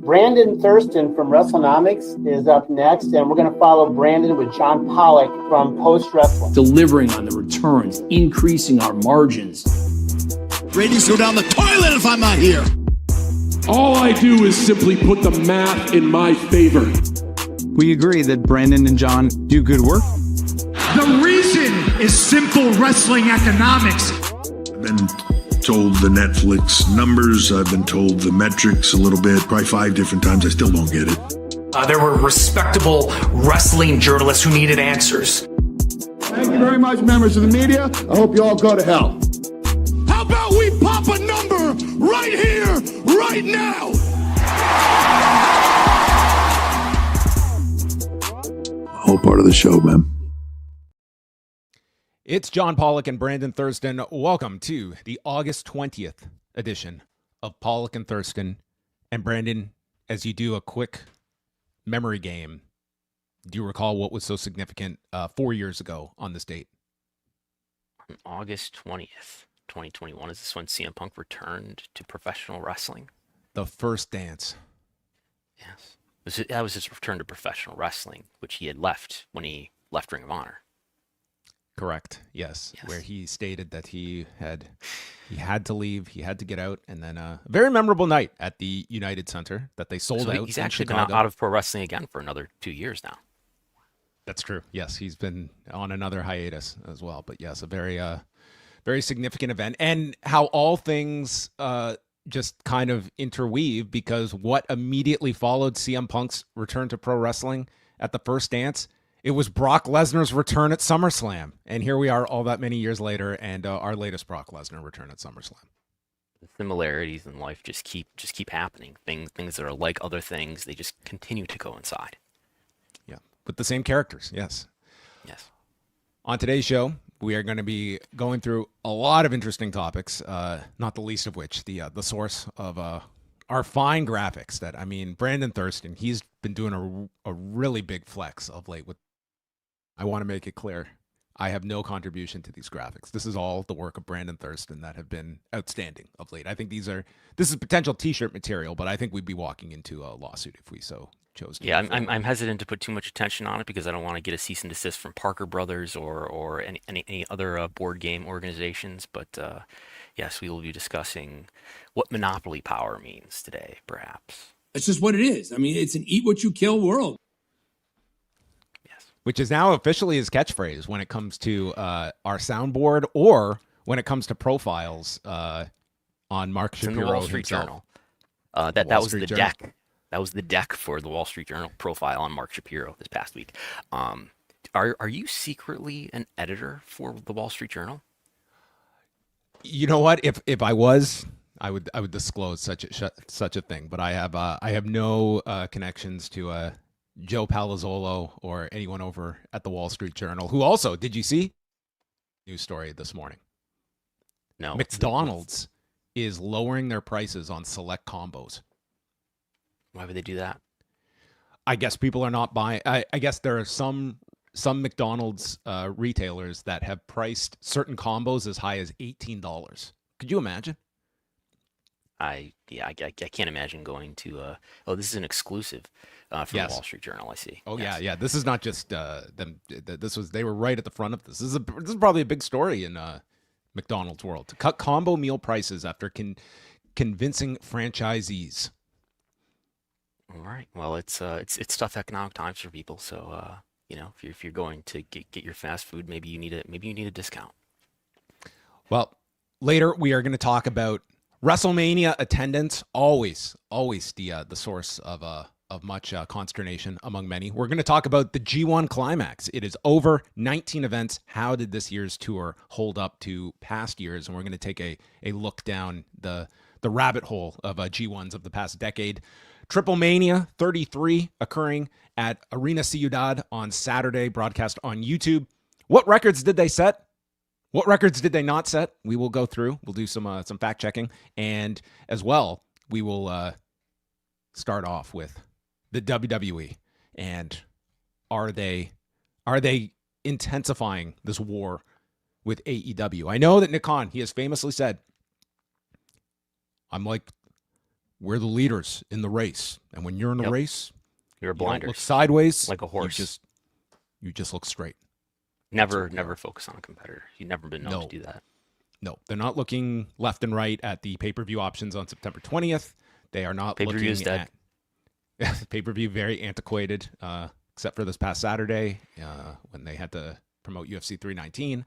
Brandon Thurston from Wrestlenomics is up next, and we're going to follow Brandon with John Pollock from Post Wrestling. Delivering on the returns, increasing our margins. Ratings go down the toilet if I'm not here. All I do is simply put the math in my favor. We agree that Brandon and John do good work. The reason is simple wrestling economics. I've been told the Netflix numbers. I've been told the metrics a little bit, probably 5 different times. I still don't get it. There were respectable wrestling journalists who needed answers. Thank you very much, members of the media. I hope you all go to hell. How about we pop a number right here, right now? Whole part of the show, man. It's John Pollock and Brandon Thurston. Welcome to the August 20th edition of Pollock and Thurston. And Brandon, as you do a quick memory game, do you recall what was so significant 4 years ago on this date? On August 20th, 2021, is this when CM Punk returned to professional wrestling? The first dance. Yes. That was his return to professional wrestling, which he had left when he left Ring of Honor. Correct. Yes. Where he stated that he had to leave, he had to get out, and then a very memorable night at the United Center that they sold out. He's actually been out of pro wrestling again for another 2 years now. That's true. Yes, he's been on another hiatus as well. But yes, a very significant event, and how all things just kind of interweave, because what immediately followed CM Punk's return to pro wrestling at the first dance, it was Brock Lesnar's return at SummerSlam. And here we are all that many years later, and our latest Brock Lesnar return at SummerSlam. The similarities in life just keep happening. Things that are like other things, they just continue to coincide. Yeah, with the same characters, yes. Yes. On today's show, we are going to be going through a lot of interesting topics, not the least of which the source of our fine graphics that, I mean, Brandon Thurston, he's been doing a really big flex of late with. I want to make it clear, I have no contribution to these graphics. This is all the work of Brandon Thurston that have been outstanding of late. I think this is potential t-shirt material, but I think we'd be walking into a lawsuit if we so chose to. Yeah, I'm hesitant to put too much attention on it because I don't want to get a cease and desist from Parker Brothers or any other board game organizations. But yes, we will be discussing what monopoly power means today, perhaps. That's just what it is. I mean, it's an eat what you kill world. Which is now officially his catchphrase when it comes to our soundboard, or when it comes to profiles on Mark Shapiro in the Wall Street himself. Journal. That was the deck. That was the deck for the Wall Street Journal profile on Mark Shapiro this past week. Are you secretly an editor for the Wall Street Journal? You know what? If I was, I would disclose such a thing. But I have no connections to Joe Palazzolo or anyone over at the Wall Street Journal, who also, did you see news story this morning? No. McDonald's is lowering their prices on select combos. Why would they do that? I guess people are not buying. I guess there are some McDonald's retailers that have priced certain combos as high as $18. Could you imagine? I can't imagine going to. This is an exclusive from the Wall Street Journal. I see. Oh yes. yeah. This is not just them. They were right at the front of this. This is probably a big story in McDonald's world, to cut combo meal prices after convincing franchisees. All right. Well, it's tough economic times for people. So if you're going to get your fast food, maybe you need a discount. Well, later we are going to talk about WrestleMania attendance, always the source of much consternation among many. We're going to talk about the G1 Climax. It is over, 19 events. How did this year's tour hold up to past years? And we're going to take a look down the rabbit hole of G1s of the past decade. Triplemania 33 occurring at Arena Ciudad on Saturday, broadcast on YouTube. What records did they set? What records did they not set? We will go through. We'll do some fact checking, and as well, we will start off with the WWE. And are they intensifying this war with AEW? I know that Nick Khan, he has famously said, I'm like we're the leaders in the race. And when you're in a race, you're you don't blinders. look sideways like a horse. You just look straight. Never focus on a competitor. You've never been known to do that. No, they're not looking left and right at the pay-per-view options on September 20th. They are not Pay-per-view is looking dead. at pay-per-view, very antiquated, except for this past Saturday when they had to promote UFC 319.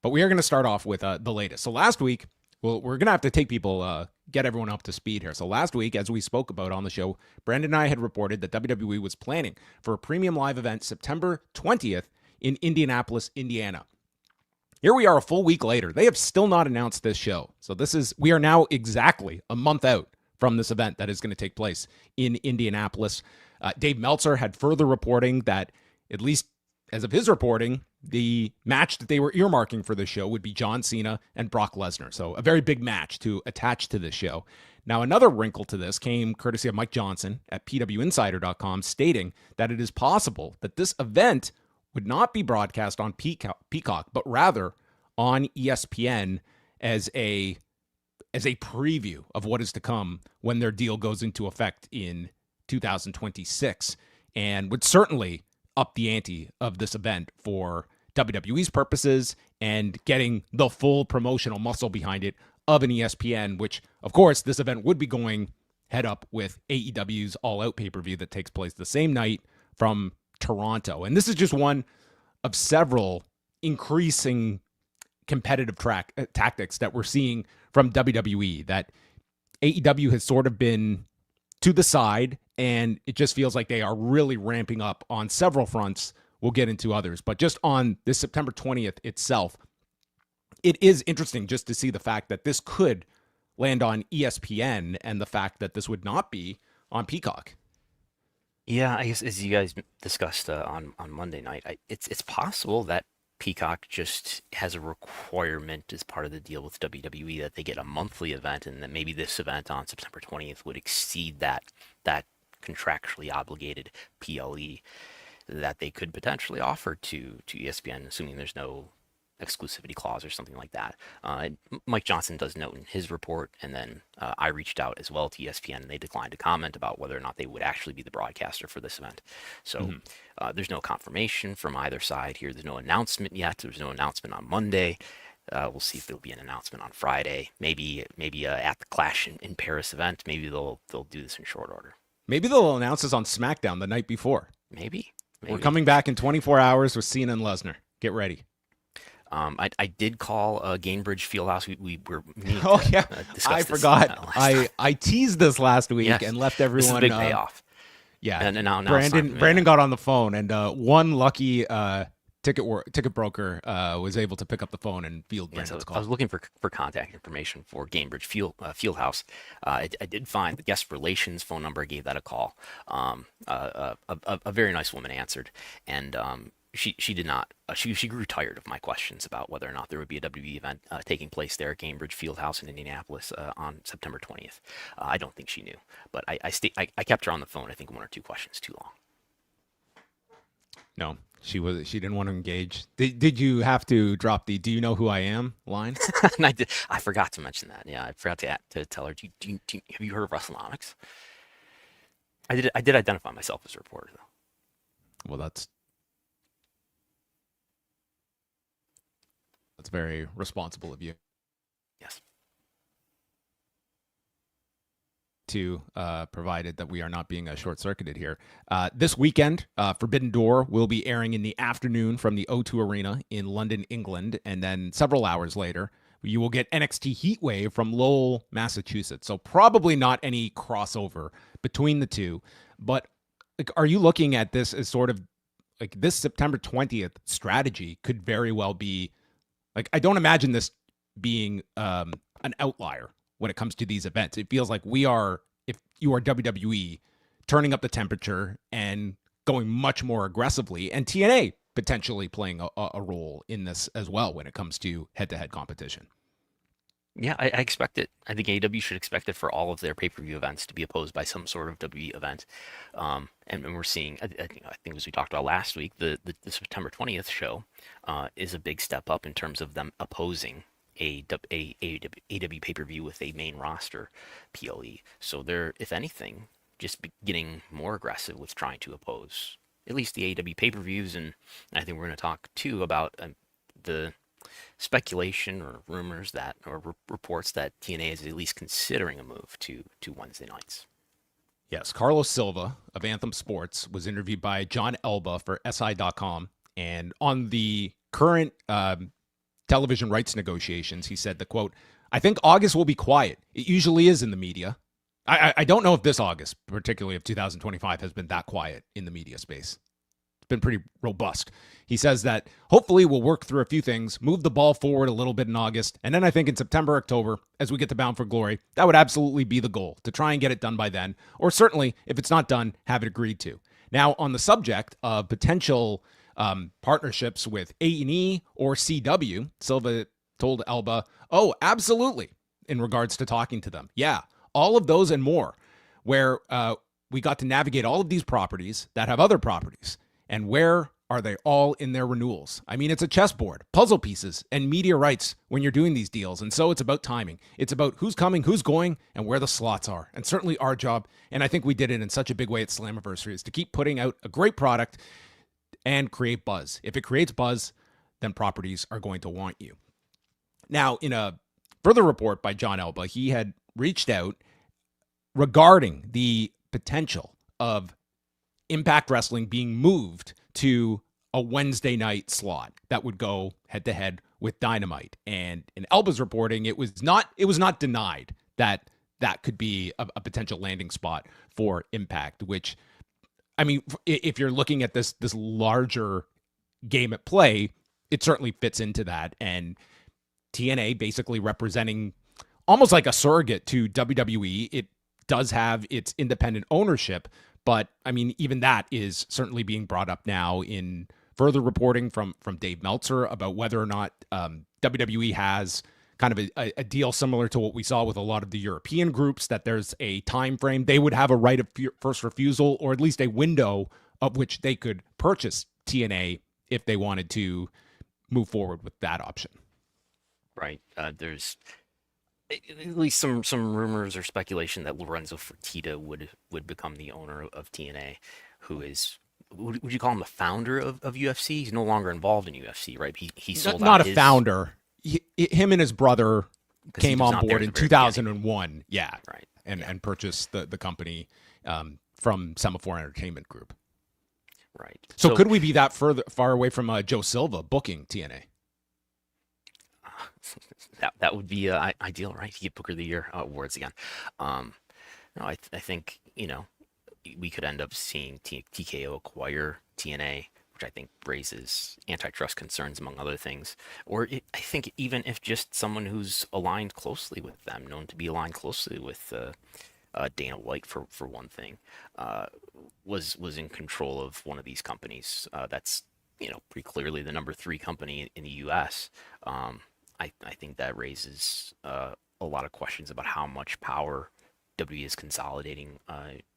But we are going to start off with the latest. So last week, well, we're going to have to take people, get everyone up to speed here. So last week, as we spoke about on the show, Brandon and I had reported that WWE was planning for a premium live event September 20th in Indianapolis, Indiana. Here we are a full week later. They have still not announced this show. So we are now exactly a month out from this event that is going to take place in Indianapolis. Dave Meltzer had further reporting that, at least as of his reporting, the match that they were earmarking for this show would be John Cena and Brock Lesnar. So a very big match to attach to this show. Now, another wrinkle to this came courtesy of Mike Johnson at pwinsider.com, stating that it is possible that this event would not be broadcast on Peacock, but rather on ESPN as a preview of what is to come when their deal goes into effect in 2026, and would certainly up the ante of this event for WWE's purposes and getting the full promotional muscle behind it of an ESPN, which, of course, this event would be going head up with AEW's All Out pay-per-view that takes place the same night from Toronto. And this is just one of several increasing competitive tactics that we're seeing from WWE, that AEW has sort of been to the side, and it just feels like they are really ramping up on several fronts. We'll get into others, but just on this September 20th itself, it is interesting just to see the fact that this could land on ESPN and the fact that this would not be on Peacock. Yeah, I guess as you guys discussed on Monday night, it's possible that Peacock just has a requirement as part of the deal with WWE that they get a monthly event, and that maybe this event on September 20th would exceed that contractually obligated PLE that they could potentially offer to ESPN, assuming there's no exclusivity clause or something like that. Mike Johnson does note in his report, and then I reached out as well to ESPN, and they declined to comment about whether or not they would actually be the broadcaster for this event. So there's no confirmation from either side here. There's no announcement yet. There's no announcement on Monday. We'll see if there'll be an announcement on Friday. Maybe at the Clash in Paris event. Maybe they'll do this in short order. Maybe they'll announce this on SmackDown the night before. Maybe. We're coming back in 24 hours with Cena and Lesnar. Get ready. I did call Gainbridge Fieldhouse. We were meaning I forgot. I teased this last week and left everyone. This is a big payoff. Yeah, and now Brandon got on the phone, and one lucky ticket broker was able to pick up the phone and field Brandon's call. I was looking for contact information for Gainbridge Fieldhouse. I did find the guest relations phone number. I gave that a call. A very nice woman answered, and she did not. She grew tired of my questions about whether or not there would be a WWE event taking place there at Gainbridge Fieldhouse in Indianapolis on September 20th. I don't think she knew, but I kept her on the phone. I think one or two questions too long. No, she didn't want to engage. Did you have to drop the "Do you know who I am" line? And I did. I forgot to mention that. Yeah, I forgot to tell her. Have you heard of Wrestlenomics? I did identify myself as a reporter though. Well, that's very responsible of you. Yes. To provided that we are not being short-circuited here. This weekend, Forbidden Door will be airing in the afternoon from the O2 Arena in London, England, and then several hours later, you will get NXT Heatwave from Lowell, Massachusetts. So probably not any crossover between the two. But are you looking at this as sort of like this September 20th strategy could very well be like, I don't imagine this being an outlier when it comes to these events. It feels like we are, if you are WWE, turning up the temperature and going much more aggressively, and TNA potentially playing a role in this as well when it comes to head-to-head competition. Yeah, I expect it. I think AEW should expect it for all of their pay-per-view events to be opposed by some sort of WWE event. And we're seeing, I think as we talked about last week, the September 20th show is a big step up in terms of them opposing AEW pay-per-view with a main roster PLE. So they're, if anything, just getting more aggressive with trying to oppose at least the AEW pay-per-views. And I think we're going to talk too about the speculation or rumors that, or reports that TNA is at least considering a move to Wednesday nights. Yes, Carlos Silva of Anthem Sports was interviewed by John Elba for SI.com, and on the current television rights negotiations, he said the quote, "I think August will be quiet. It usually is in the media. I don't know if this August, particularly of 2025, has been that quiet in the media space. It's been pretty robust." He says that hopefully we'll work through a few things, move the ball forward a little bit in August, and then I think in September, October, as we get to Bound for Glory, that would absolutely be the goal, to try and get it done by then, or certainly, if it's not done, have it agreed to. Now, on the subject of potential partnerships with A&E or CW, Silva told Elba, "Oh, absolutely," in regards to talking to them. Yeah, all of those and more, where we got to navigate all of these properties that have other properties, and where are they all in their renewals? I mean, it's a chessboard, puzzle pieces, and media rights when you're doing these deals. And so it's about timing. It's about who's coming, who's going, and where the slots are. And certainly our job, and I think we did it in such a big way at Slammiversary, is to keep putting out a great product and create buzz. If it creates buzz, then properties are going to want you. Now, in a further report by John Elba, he had reached out regarding the potential of Impact Wrestling being moved to a Wednesday night slot that would go head to head with Dynamite. And in Elba's reporting, it was not denied that that could be a potential landing spot for Impact, which, I mean, if you're looking at this larger game at play, it certainly fits into that. And TNA basically representing almost like a surrogate to WWE. It does have its independent ownership, but I mean, even that is certainly being brought up now in further reporting from Dave Meltzer about whether or not WWE has kind of a deal similar to what we saw with a lot of the European groups, that there's a time frame. They would have a right of first refusal, or at least a window of which they could purchase TNA if they wanted to move forward with that option. Right. There's at least some rumors or speculation that Lorenzo Fertitta would become the owner of TNA, who is, would you call him a founder of UFC? He's no longer involved in UFC, right? He sold not out a founder. Him and his brother came on board in 2001. Yeah, right. And purchased the company from Semaphore Entertainment Group. Right. So could we be that far away from Joe Silva booking TNA? That would be ideal, right? He get Booker of the Year awards again. No, I think, we could end up seeing TKO acquire TNA, which I think raises antitrust concerns, among other things. Or I think even if just someone who's aligned closely with them, known to be aligned closely with Dana White, for one thing, was in control of one of these companies. That's pretty clearly the number 3 company in the U.S. I think that raises a lot of questions about how much power WWE is consolidating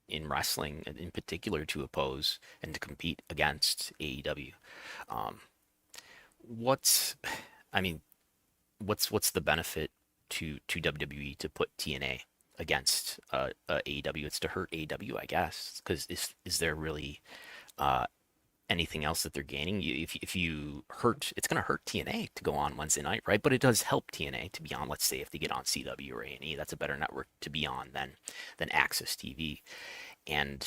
in wrestling, in particular to oppose and to compete against AEW. What's the benefit to WWE to put TNA against AEW? It's to hurt AEW, I guess, because is there really anything else that they're gaining? If you hurt, it's going to hurt TNA to go on Wednesday night, right? But it does help TNA to be on. Let's say if they get on CW or A&E, that's a better network to be on than Access TV, and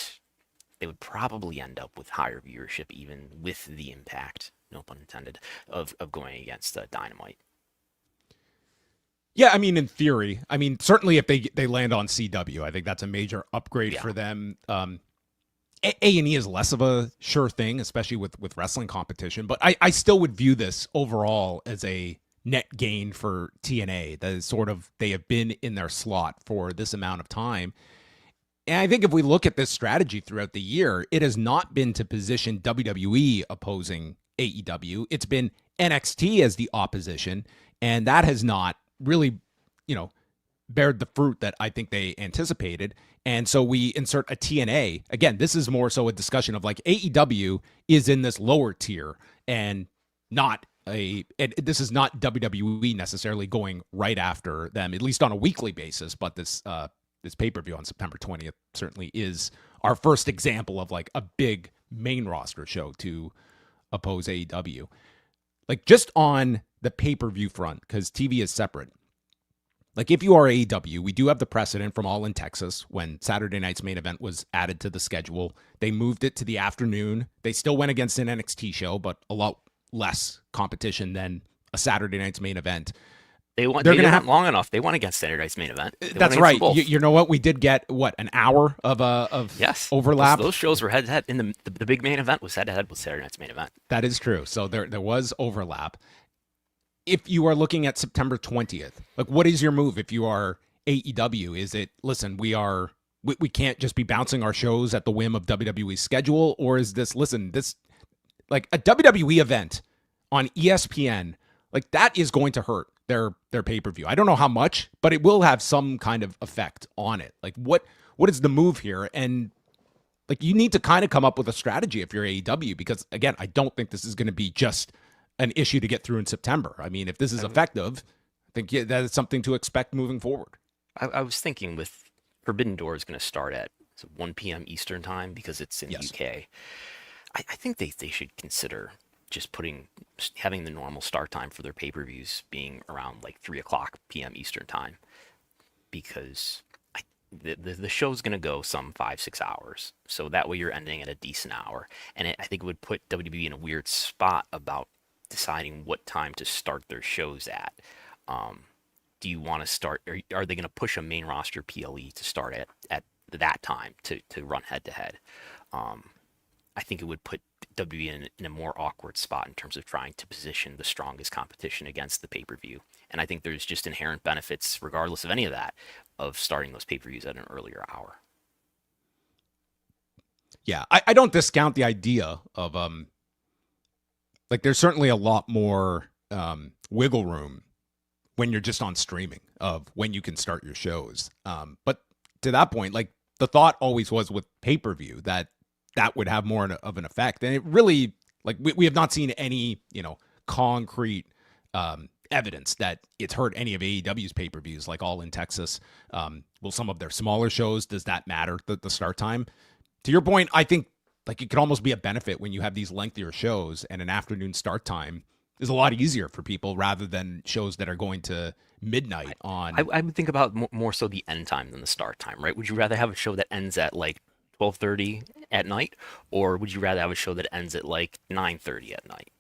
they would probably end up with higher viewership, even with the impact, no pun intended, of going against Dynamite. Yeah, I mean, in theory, certainly if they land on CW, I think that's a major upgrade for them. A&E is less of a sure thing, especially with wrestling competition, but I still would view this overall as a net gain for TNA. That is sort of, they have been in their slot for this amount of time. And I think if we look at this strategy throughout the year, it has not been to position WWE opposing AEW. It's been NXT as the opposition, and that has not really, bared the fruit that I think they anticipated. And so we insert a TNA. Again, this is more so a discussion of like AEW is in this lower tier and not this is not WWE necessarily going right after them, at least on a weekly basis, but this pay-per-view on September 20th certainly is our first example of like a big main roster show to oppose AEW. Like just on the pay-per-view front, because TV is separate. Like if you are AEW, we do have the precedent from All in Texas when Saturday night's main event was added to the schedule. They moved it to the afternoon. They still went against an NXT show, but a lot less competition than a Saturday night's main event. They're going to have long enough. They won against Saturday night's main event. That's right. You know what? We did get an hour of overlap. Those shows were head to head. In the big main event was head to head with Saturday night's main event. That is true. So there was overlap. If you are looking at September 20th, like what is your move if you are AEW? Is it, listen, we can't just be bouncing our shows at the whim of WWE's schedule? Or is this, like a WWE event on ESPN, like that is going to hurt their pay-per-view. I don't know how much, but it will have some kind of effect on it. Like what is the move here? And like you need to kind of come up with a strategy if you're AEW, because again, I don't think this is going to be just an issue to get through in September. I mean, if this is effective, I think that is something to expect moving forward. I was thinking with Forbidden Door is going to start at 1 p.m. Eastern time because it's in the UK. I think they should consider just having the normal start time for their pay-per-views being around like 3 o'clock p.m. Eastern time, because the show's going to go some 5-6 hours. So that way you're ending at a decent hour. And I think it would put WWE in a weird spot about deciding what time to start their shows at. Do you want to start, or are they going to push a main roster PLE to start at that time to run head to head? I think it would put WWE in a more awkward spot in terms of trying to position the strongest competition against the pay-per-view. And I think there's just inherent benefits, regardless of any of that, of starting those pay-per-views at an earlier hour. Yeah, I don't discount the idea of, like there's certainly a lot more wiggle room when you're just on streaming of when you can start your shows. But to that point, like the thought always was with pay-per-view that would have more of an effect. And it really, like we have not seen any, concrete evidence that it's hurt any of AEW's pay-per-views, like All in Texas. Will some of their smaller shows, does that matter, the start time? To your point, I think like it could almost be a benefit when you have these lengthier shows, and an afternoon start time is a lot easier for people rather than shows that are going to midnight on. I would think about more so the end time than the start time, right? Would you rather have a show that ends at like 12:30 at night, or would you rather have a show that ends at like 9:30 at night?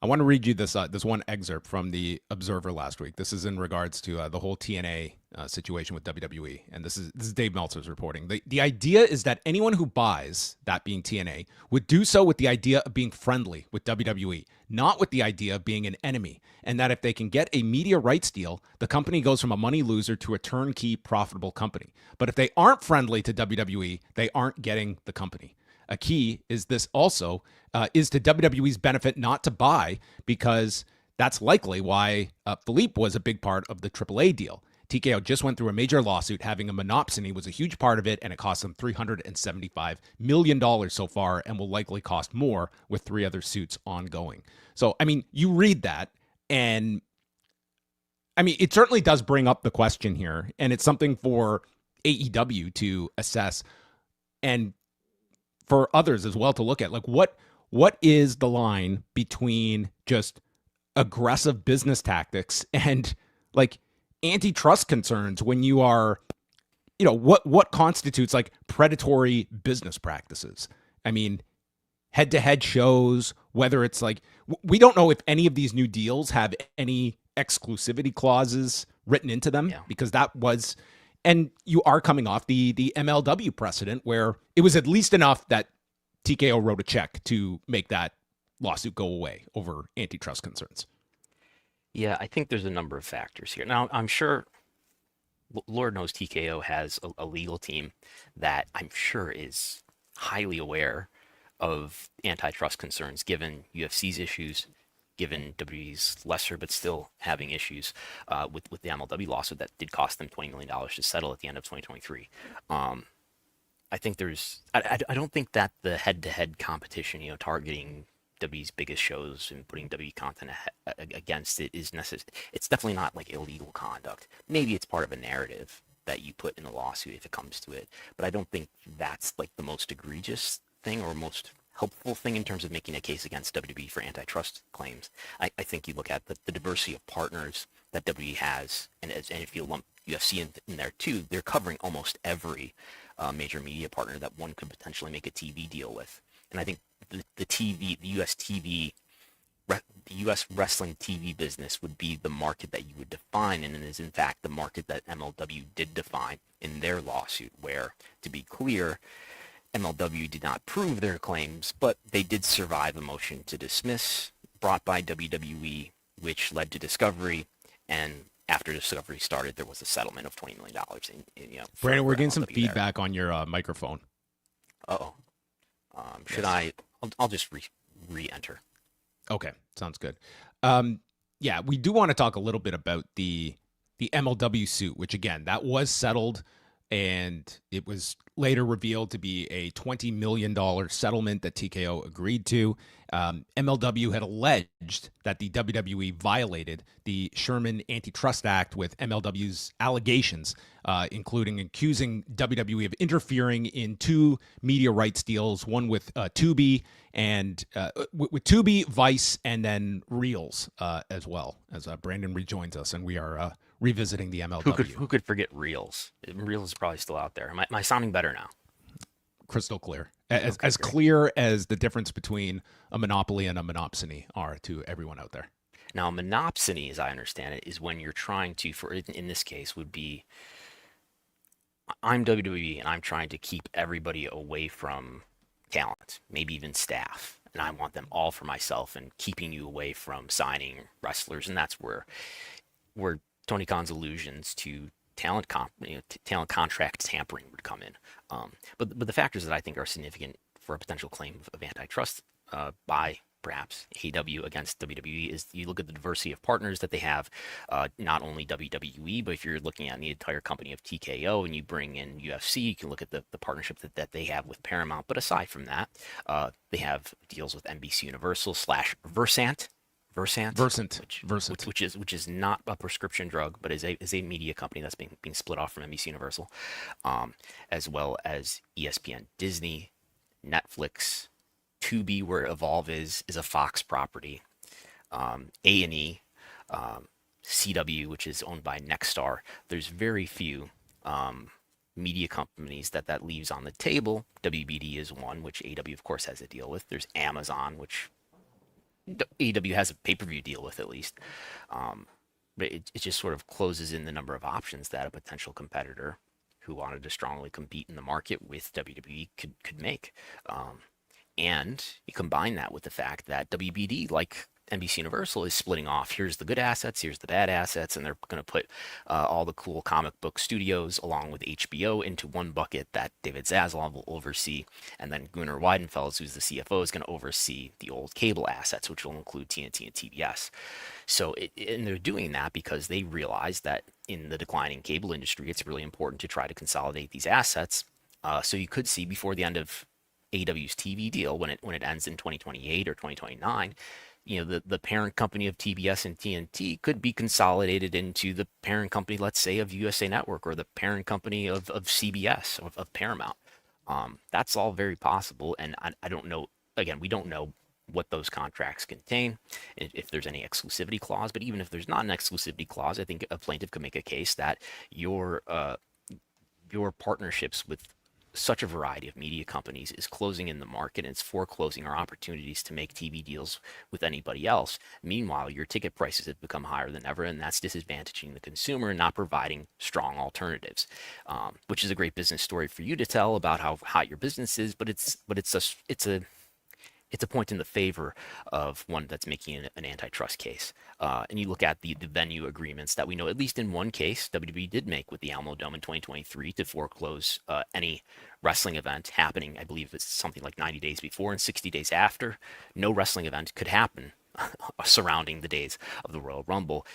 I want to read you this one excerpt from the Observer last week. This is in regards to the whole TNA situation with WWE, and this is Dave Meltzer's reporting. The idea is that anyone who buys, that being TNA, would do so with the idea of being friendly with WWE, not with the idea of being an enemy, and that if they can get a media rights deal, the company goes from a money loser to a turnkey profitable company. But if they aren't friendly to WWE, they aren't getting the company. A key is this also is to WWE's benefit not to buy, because that's likely why Philippe was a big part of the AAA deal. TKO just went through a major lawsuit. Having a monopsony was a huge part of it, and it cost them $375 million so far, and will likely cost more with 3 other suits ongoing. So, I mean, you read that, and I mean, it certainly does bring up the question here, and it's something for AEW to assess, and for others as well to look at. Like, what is the line between just aggressive business tactics and like antitrust concerns when you are, what constitutes like predatory business practices? I mean, head-to-head shows, whether it's like, we don't know if any of these new deals have any exclusivity clauses written into them, because that was, and you are coming off the MLW precedent where it was at least enough that TKO wrote a check to make that lawsuit go away over antitrust concerns. Yeah, I think there's a number of factors here. Now, I'm sure, Lord knows TKO has a legal team that I'm sure is highly aware of antitrust concerns, given UFC's issues, given WWE's lesser but still having issues with the MLW lawsuit that did cost them $20 million to settle at the end of 2023. I think I don't think that the head-to-head competition, targeting WWE's biggest shows and putting WWE content against it is necessary. It's definitely not like illegal conduct. Maybe it's part of a narrative that you put in a lawsuit if it comes to it, but I don't think that's like the most egregious thing or most helpful thing in terms of making a case against WWE for antitrust claims. I think you look at the diversity of partners that WWE has, and if you lump UFC in there too, they're covering almost every major media partner that one could potentially make a TV deal with. And I think the U.S. wrestling TV business would be the market that you would define, and it is in fact the market that MLW did define in their lawsuit, where, to be clear, MLW did not prove their claims, but they did survive a motion to dismiss brought by WWE, which led to discovery, and after discovery started, there was a settlement of $20 million. Brandon, we're getting some feedback on your microphone. Should I? I'll just re-enter. Okay, sounds good. Yeah, we do want to talk a little bit about the MLW suit, which again, that was settled, and it was later revealed to be a $20 million settlement that TKO agreed to. MLW had alleged that the WWE violated the Sherman Antitrust Act with MLW's allegations, including accusing WWE of interfering in two media rights deals, one with Tubi and with Tubi, Vice, and then Reels as well, as Brandon rejoins us, and we are revisiting the MLW. Who could forget Reels? Reels is probably still out there. Am I sounding better now? Crystal clear. As clear as the difference between a monopoly and a monopsony are to everyone out there. Now, monopsony, as I understand it, is when you're trying to, in this case, would be, I'm WWE and I'm trying to keep everybody away from talent, maybe even staff, and I want them all for myself and keeping you away from signing wrestlers, and that's where Tony Khan's allusions to talent contract tampering would come in. But the factors that I think are significant for a potential claim of antitrust by perhaps AEW against WWE is you look at the diversity of partners that they have, not only WWE, but if you're looking at the entire company of TKO and you bring in UFC, you can look at the partnership that they have with Paramount. But aside from that, they have deals with NBC Universal / Versant, which is not a prescription drug, but is a media company that's being split off from NBC Universal, as well as ESPN, Disney, Netflix, Tubi, where Evolve is a Fox property, A&E, CW, which is owned by Nexstar. There's very few media companies that leaves on the table. WBD is one, which AEW of course has a deal with. There's Amazon, which AEW has a pay-per-view deal with at least, but it just sort of closes in the number of options that a potential competitor who wanted to strongly compete in the market with WWE could make. And you combine that with the fact that WBD, like NBC Universal, is splitting off. Here's the good assets, here's the bad assets, and they're going to put all the cool comic book studios along with HBO into one bucket that David Zaslav will oversee, and then Gunnar Weidenfels, who's the CFO, is going to oversee the old cable assets, which will include TNT and TBS. So, and they're doing that because they realize that in the declining cable industry, it's really important to try to consolidate these assets. So you could see before the end of AEW's TV deal, when it ends in 2028 or 2029, the parent company of TBS and TNT could be consolidated into the parent company, let's say, of USA Network, or the parent company of CBS, of Paramount. That's all very possible, and I don't know. Again, we don't know what those contracts contain, if there's any exclusivity clause. But even if there's not an exclusivity clause, I think a plaintiff could make a case that your partnerships with such a variety of media companies is closing in the market, and it's foreclosing our opportunities to make TV deals with anybody else. Meanwhile, your ticket prices have become higher than ever, and that's disadvantaging the consumer and not providing strong alternatives, which is a great business story for you to tell about how hot your business is, but it's a point in the favor of one that's making an antitrust case. And you look at the venue agreements that we know, at least in one case, WWE did make with the Alamo Dome in 2023 to foreclose any wrestling event happening. I believe it's something like 90 days before and 60 days after. No wrestling event could happen surrounding the days of the Royal Rumble.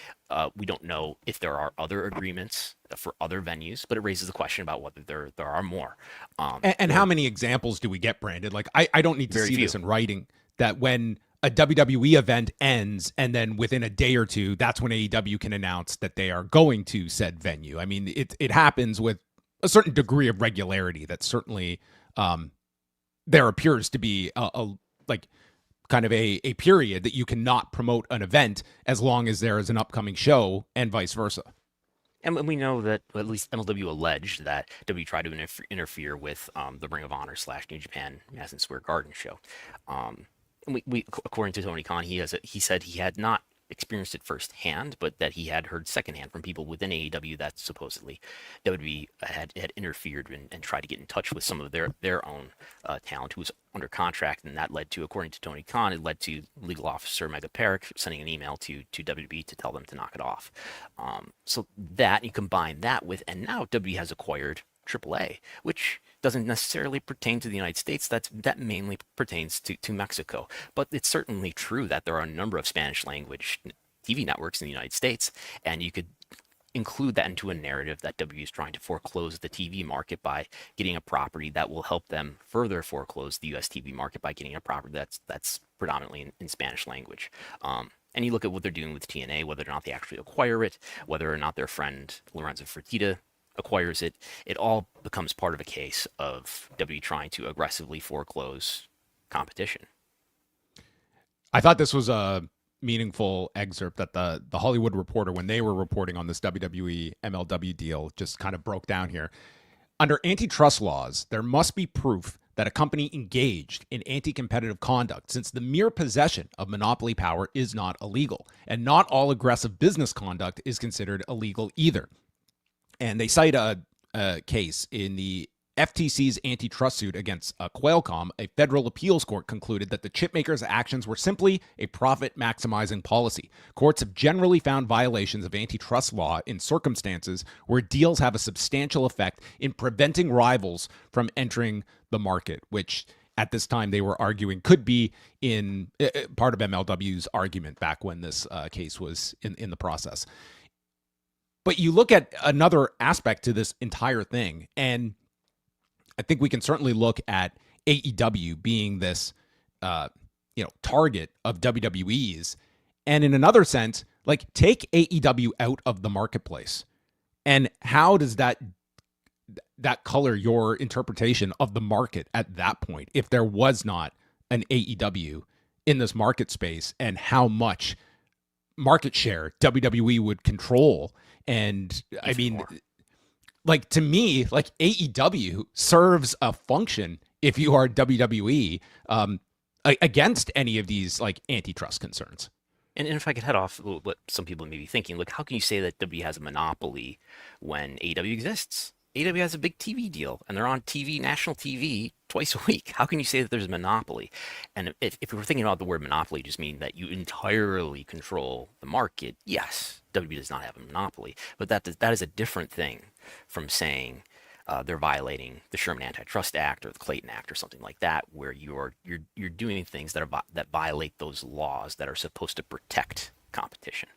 We don't know if there are other agreements for other venues, but it raises the question about whether there are more. And how many examples do we get, Brandon? Like, I don't need to see this in writing, that when a WWE event ends, and then within a day or two, that's when AEW can announce that they are going to said venue. I mean, it happens with a certain degree of regularity. That certainly there appears to be a kind of a period that you cannot promote an event as long as there is an upcoming show, and vice versa. And we know that, at least MLW alleged that W tried to interfere with the Ring of Honor / New Japan Madison Square Garden show. And we according to Tony Khan, he said he had not experienced it firsthand, but that he had heard secondhand from people within AEW that supposedly WWE had interfered and tried to get in touch with some of their own talent who was under contract, and that led to, according to Tony Khan, it led to legal officer Mega Perrick sending an email to WWE to tell them to knock it off. So that, you combine that with, and now WWE has acquired AAA, which doesn't necessarily pertain to the United States. That mainly pertains to Mexico. But it's certainly true that there are a number of Spanish language TV networks in the United States, and you could include that into a narrative that W is trying to foreclose the TV market by getting a property that will help them further foreclose the US TV market by getting a property that's predominantly in Spanish language. And you look at what they're doing with TNA, whether or not they actually acquire it, whether or not their friend Lorenzo Fertitta acquires it, it all becomes part of a case of W trying to aggressively foreclose competition. I thought this was a meaningful excerpt that the Hollywood Reporter, when they were reporting on this WWE MLW deal, just kind of broke down here. Under antitrust laws, there must be proof that a company engaged in anti-competitive conduct, since the mere possession of monopoly power is not illegal, and not all aggressive business conduct is considered illegal either. And they cite a case in the FTC's antitrust suit against Qualcomm. A federal appeals court concluded that the chipmaker's actions were simply a profit-maximizing policy. Courts have generally found violations of antitrust law in circumstances where deals have a substantial effect in preventing rivals from entering the market, which at this time they were arguing could be in part of MLW's argument back when this case was in the process. But you look at another aspect to this entire thing, and I think we can certainly look at AEW being this, target of WWE's, and in another sense, like, take AEW out of the marketplace, and how does that color your interpretation of the market at that point, if there was not an AEW in this market space, and how much market share WWE would control? And I mean, like, to me, like, AEW serves a function if you are WWE against any of these, like, antitrust concerns. And if I could head off what some people may be thinking, like, how can you say that W has a monopoly when AEW exists? AEW has a big TV deal, and they're on TV, national TV, twice a week. How can you say that there's a monopoly? And if we're thinking about the word monopoly, just mean that you entirely control the market, yes, WWE does not have a monopoly. But that is a different thing from saying they're violating the Sherman Antitrust Act or the Clayton Act or something like that, where you're doing things that violate those laws that are supposed to protect competition.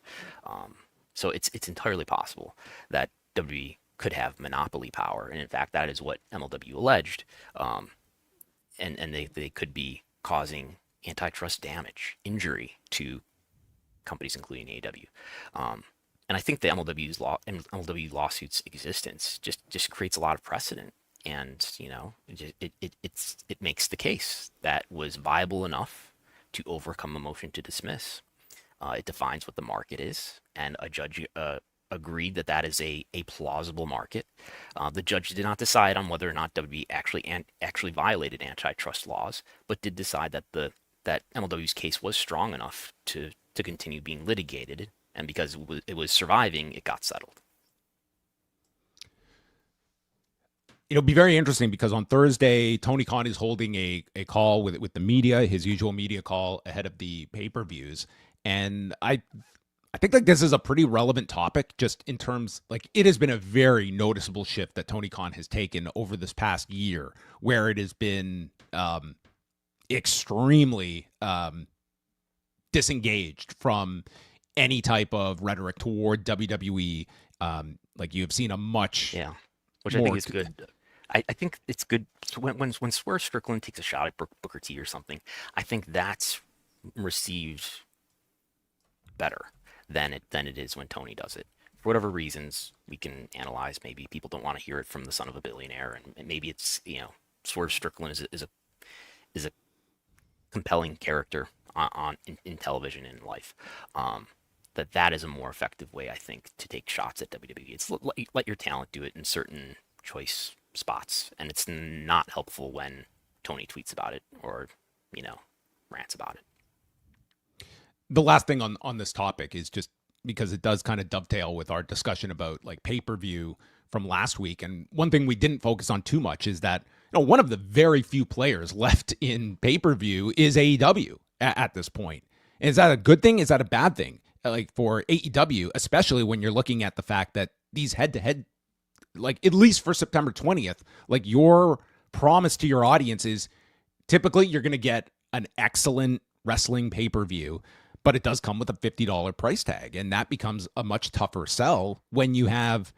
So it's entirely possible that WWE could have monopoly power, and in fact, that is what MLW alleged. And they could be causing antitrust damage, injury to companies, including AEW. And I think the MLW lawsuit's existence just creates a lot of precedent, and it makes the case that was viable enough to overcome a motion to dismiss. It defines what the market is, and a judge agreed that is a plausible market. The judge did not decide on whether or not WWE actually violated antitrust laws, but did decide that MLW's case was strong enough to continue being litigated, and because it was surviving, it got settled. It'll be very interesting because on Thursday, Tony Khan is holding a call with the media, his usual media call ahead of the pay-per-views, and I think like this is a pretty relevant topic, just in terms, like, it has been a very noticeable shift that Tony Khan has taken over this past year, where it has been extremely disengaged from any type of rhetoric toward WWE. Like, you have seen a much which I think is good. I think it's good when Swerve Strickland takes a shot at Booker T or something. I think that's received better than it is when Tony does it. For whatever reasons, we can analyze. Maybe people don't want to hear it from the son of a billionaire, and maybe it's, Swerve Strickland is a compelling character in television and in life. That is a more effective way, I think, to take shots at WWE. It's let your talent do it in certain choice spots, and it's not helpful when Tony tweets about it or rants about it. The last thing on this topic is just because it does kind of dovetail with our discussion about like pay-per-view from last week. And one thing we didn't focus on too much is that one of the very few players left in pay-per-view is AEW at this point. And is that a good thing? Is that a bad thing? Like for AEW, especially when you're looking at the fact that these head-to-head, like at least for September 20th, like your promise to your audience is typically you're going to get an excellent wrestling pay-per-view, but it does come with a $50 price tag. And that becomes a much tougher sell when you have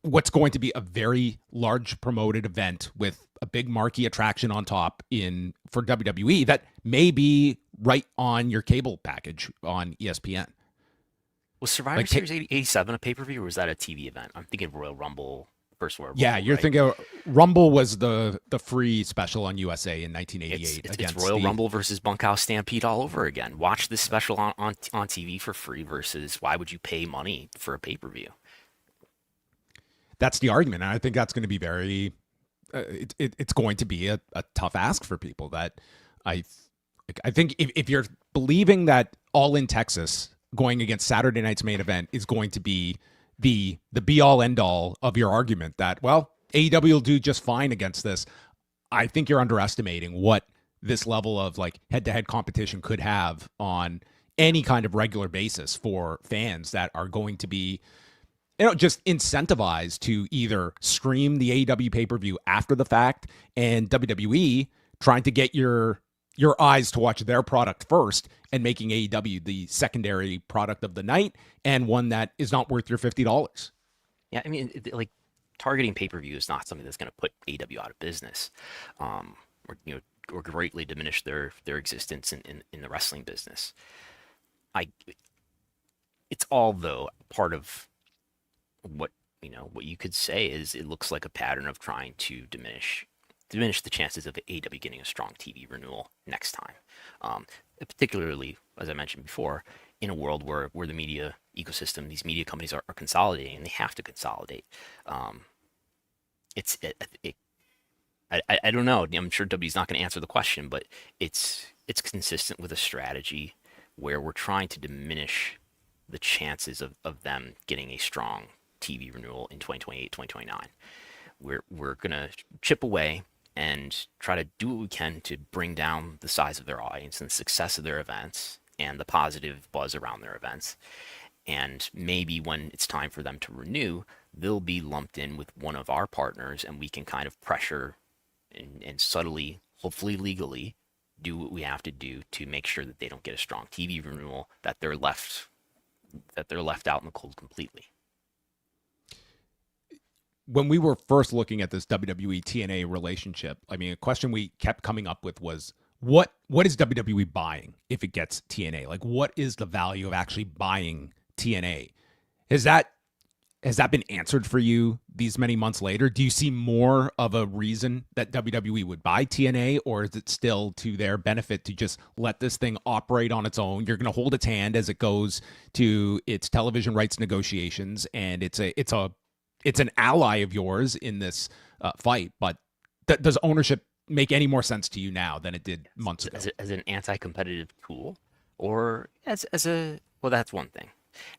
what's going to be a very large promoted event with a big marquee attraction on top for WWE that may be right on your cable package on ESPN. Was Survivor Series 87 a pay-per-view, or was that a TV event? I'm thinking Royal Rumble, first Royal Rumble. Yeah, you're thinking Rumble was the free special on USA in 1988. It's Royal Rumble versus Bunkhouse Stampede all over again. Watch this special on TV for free versus why would you pay money for a pay-per-view? That's the argument, and I think that's going to be very. It's going to be a tough ask for people. That I think if you're believing that All in Texas going against Saturday night's main event is going to be the be all end all of your argument that, well, AEW will do just fine against this, I think you're underestimating what this level of like head-to-head competition could have on any kind of regular basis for fans that are going to be just incentivized to either stream the AEW pay-per-view after the fact and WWE trying to get your eyes to watch their product first and making AEW the secondary product of the night and one that is not worth your $50. Yeah, I mean, like targeting pay-per-view is not something that's going to put AEW out of business, or greatly diminish their existence in the wrestling business. It's all though part of what you could say is it looks like a pattern of trying to diminish the chances of AEW getting a strong TV renewal next time. Particularly, as I mentioned before, in a world where the media ecosystem, these media companies are consolidating, and they have to consolidate. I don't know. I'm sure W's not going to answer the question, but it's consistent with a strategy where we're trying to diminish the chances of them getting a strong TV renewal in 2028, 2029. We're going to chip away and try to do what we can to bring down the size of their audience and the success of their events and the positive buzz around their events. And maybe when it's time for them to renew, they'll be lumped in with one of our partners, and we can kind of pressure and subtly, hopefully legally, do what we have to do to make sure that they don't get a strong TV renewal, that they're left out in the cold completely. When we were first looking at this WWE-TNA relationship, I mean, a question we kept coming up with was, what is WWE buying if it gets TNA? Like, what is the value of actually buying TNA? Has that been answered for you these many months later? Do you see more of a reason that WWE would buy TNA, or is it still to their benefit to just let this thing operate on its own? You're going to hold its hand as it goes to its television rights negotiations, and it's an ally of yours in this fight. But does ownership make any more sense to you now than it did months ago? As an anti-competitive tool, or as a, well, that's one thing.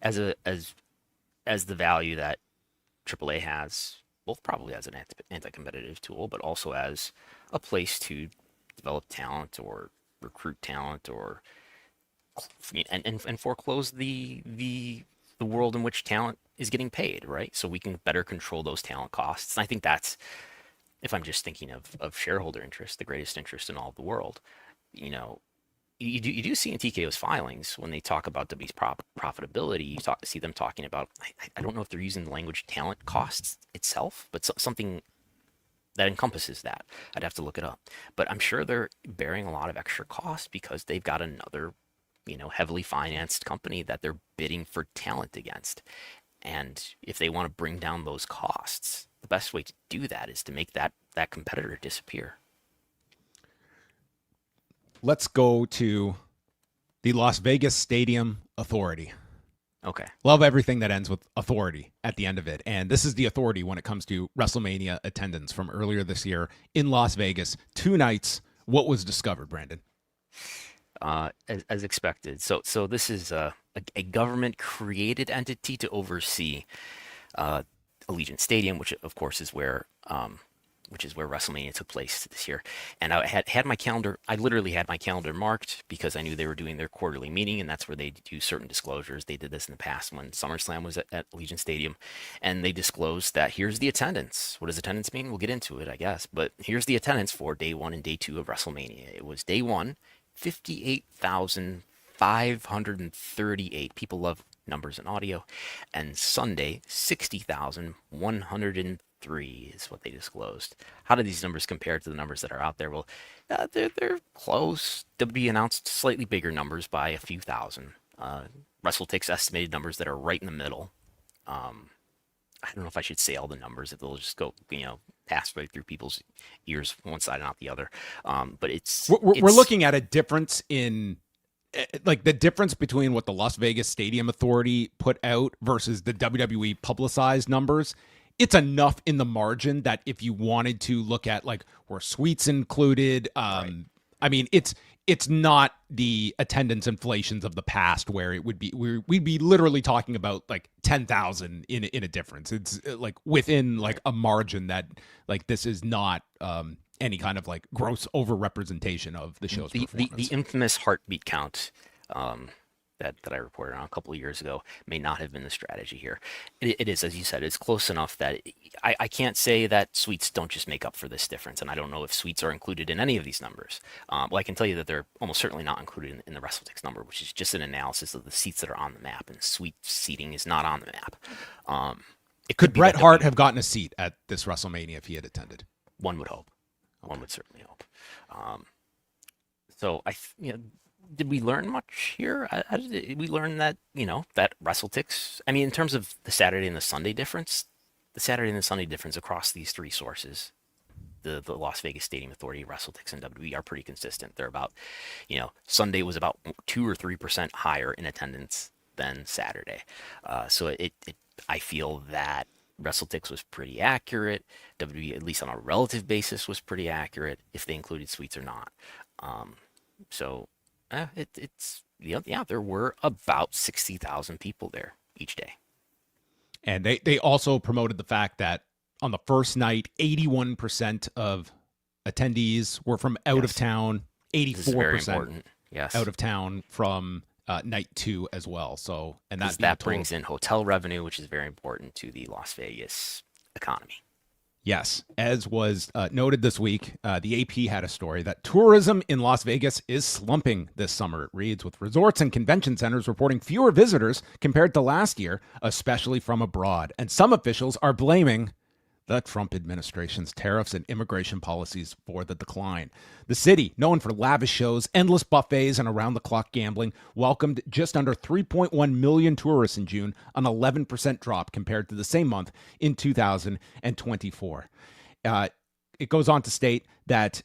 As the value that AAA has, both probably as an anti-competitive tool, but also as a place to develop talent or recruit talent, or and foreclose the world in which talent is getting paid, right? So we can better control those talent costs. And I think that's, if I'm just thinking of shareholder interest, the greatest interest in all of the world, you do see in TKO's filings when they talk about WWE's profitability, you see them talking about, I don't know if they're using the language talent costs itself, but something that encompasses that. I'd have to look it up, but I'm sure they're bearing a lot of extra costs because they've got another, heavily financed company that they're bidding for talent against. And if they want to bring down those costs, the best way to do that is to make that competitor disappear. Let's go to the Las Vegas Stadium Authority. Okay. Love everything that ends with authority at the end of it. And this is the authority when it comes to WrestleMania attendance from earlier this year in Las Vegas. 2 nights. What was discovered, Brandon? As expected. So this is a government-created entity to oversee Allegiant Stadium, which of course is where WrestleMania took place this year. And I had my calendar. I literally had my calendar marked because I knew they were doing their quarterly meeting, and that's where they do certain disclosures. They did this in the past when SummerSlam was at Allegiant Stadium, and they disclosed that here's the attendance. What does attendance mean? We'll get into it, I guess. But here's the attendance for day 1 and day 2 of WrestleMania. It was day 1, 58,538. People love numbers and audio. And Sunday, 60,103 is what they disclosed. How do these numbers compare to the numbers that are out there? Well, they're close. WWE announced slightly bigger numbers by a few thousand. WrestleTix estimated numbers that are right in the middle. I don't know if I should say all the numbers, if they'll just go, pass right through people's ears, one side and not the other. But we're looking at a difference in, like, the difference between what the Las Vegas Stadium Authority put out versus the WWE publicized numbers. It's enough in the margin that if you wanted to look at, like, were suites included, right. I mean, it's not the attendance inflations of the past where it would be, we'd be literally talking about like 10,000 in a difference. It's like within like a margin that, like, this is not any kind of like gross overrepresentation of the show's performance. The infamous heartbeat count that I reported on a couple of years ago may not have been the strategy here. It is, as you said, it's close enough that I can't say that suites don't just make up for this difference, and I don't know if suites are included in any of these numbers. Well, I can tell you that they're almost certainly not included in the WrestleTix number, which is just an analysis of the seats that are on the map, and suite seating is not on the map. Could Bret Hart have gotten a seat at this WrestleMania if he had attended? One would hope. Okay. One would certainly hope. So did we learn much here? Did we learn that, that WrestleTix, I mean, in terms of the Saturday and the Sunday difference, across these 3 sources, the Las Vegas Stadium Authority, WrestleTix, and WWE are pretty consistent. They're about, Sunday was about 2 or 3% higher in attendance than Saturday. So I feel that WrestleTix was pretty accurate. WWE, at least on a relative basis, was pretty accurate if they included suites or not. There were about 60,000 people there each day. And they also promoted the fact that on the first night, 81% of attendees were from out of town, 84% out of town from night 2 as well. So, and that brings in hotel revenue, which is very important to the Las Vegas economy. Yes, as was noted this week, the AP had a story that tourism in Las Vegas is slumping this summer. It reads, with resorts and convention centers reporting fewer visitors compared to last year, especially from abroad. And some officials are blaming the Trump administration's tariffs and immigration policies for the decline. The city, known for lavish shows, endless buffets, and around-the-clock gambling, welcomed just under 3.1 million tourists in June, an 11% drop compared to the same month in 2024. It goes on to state that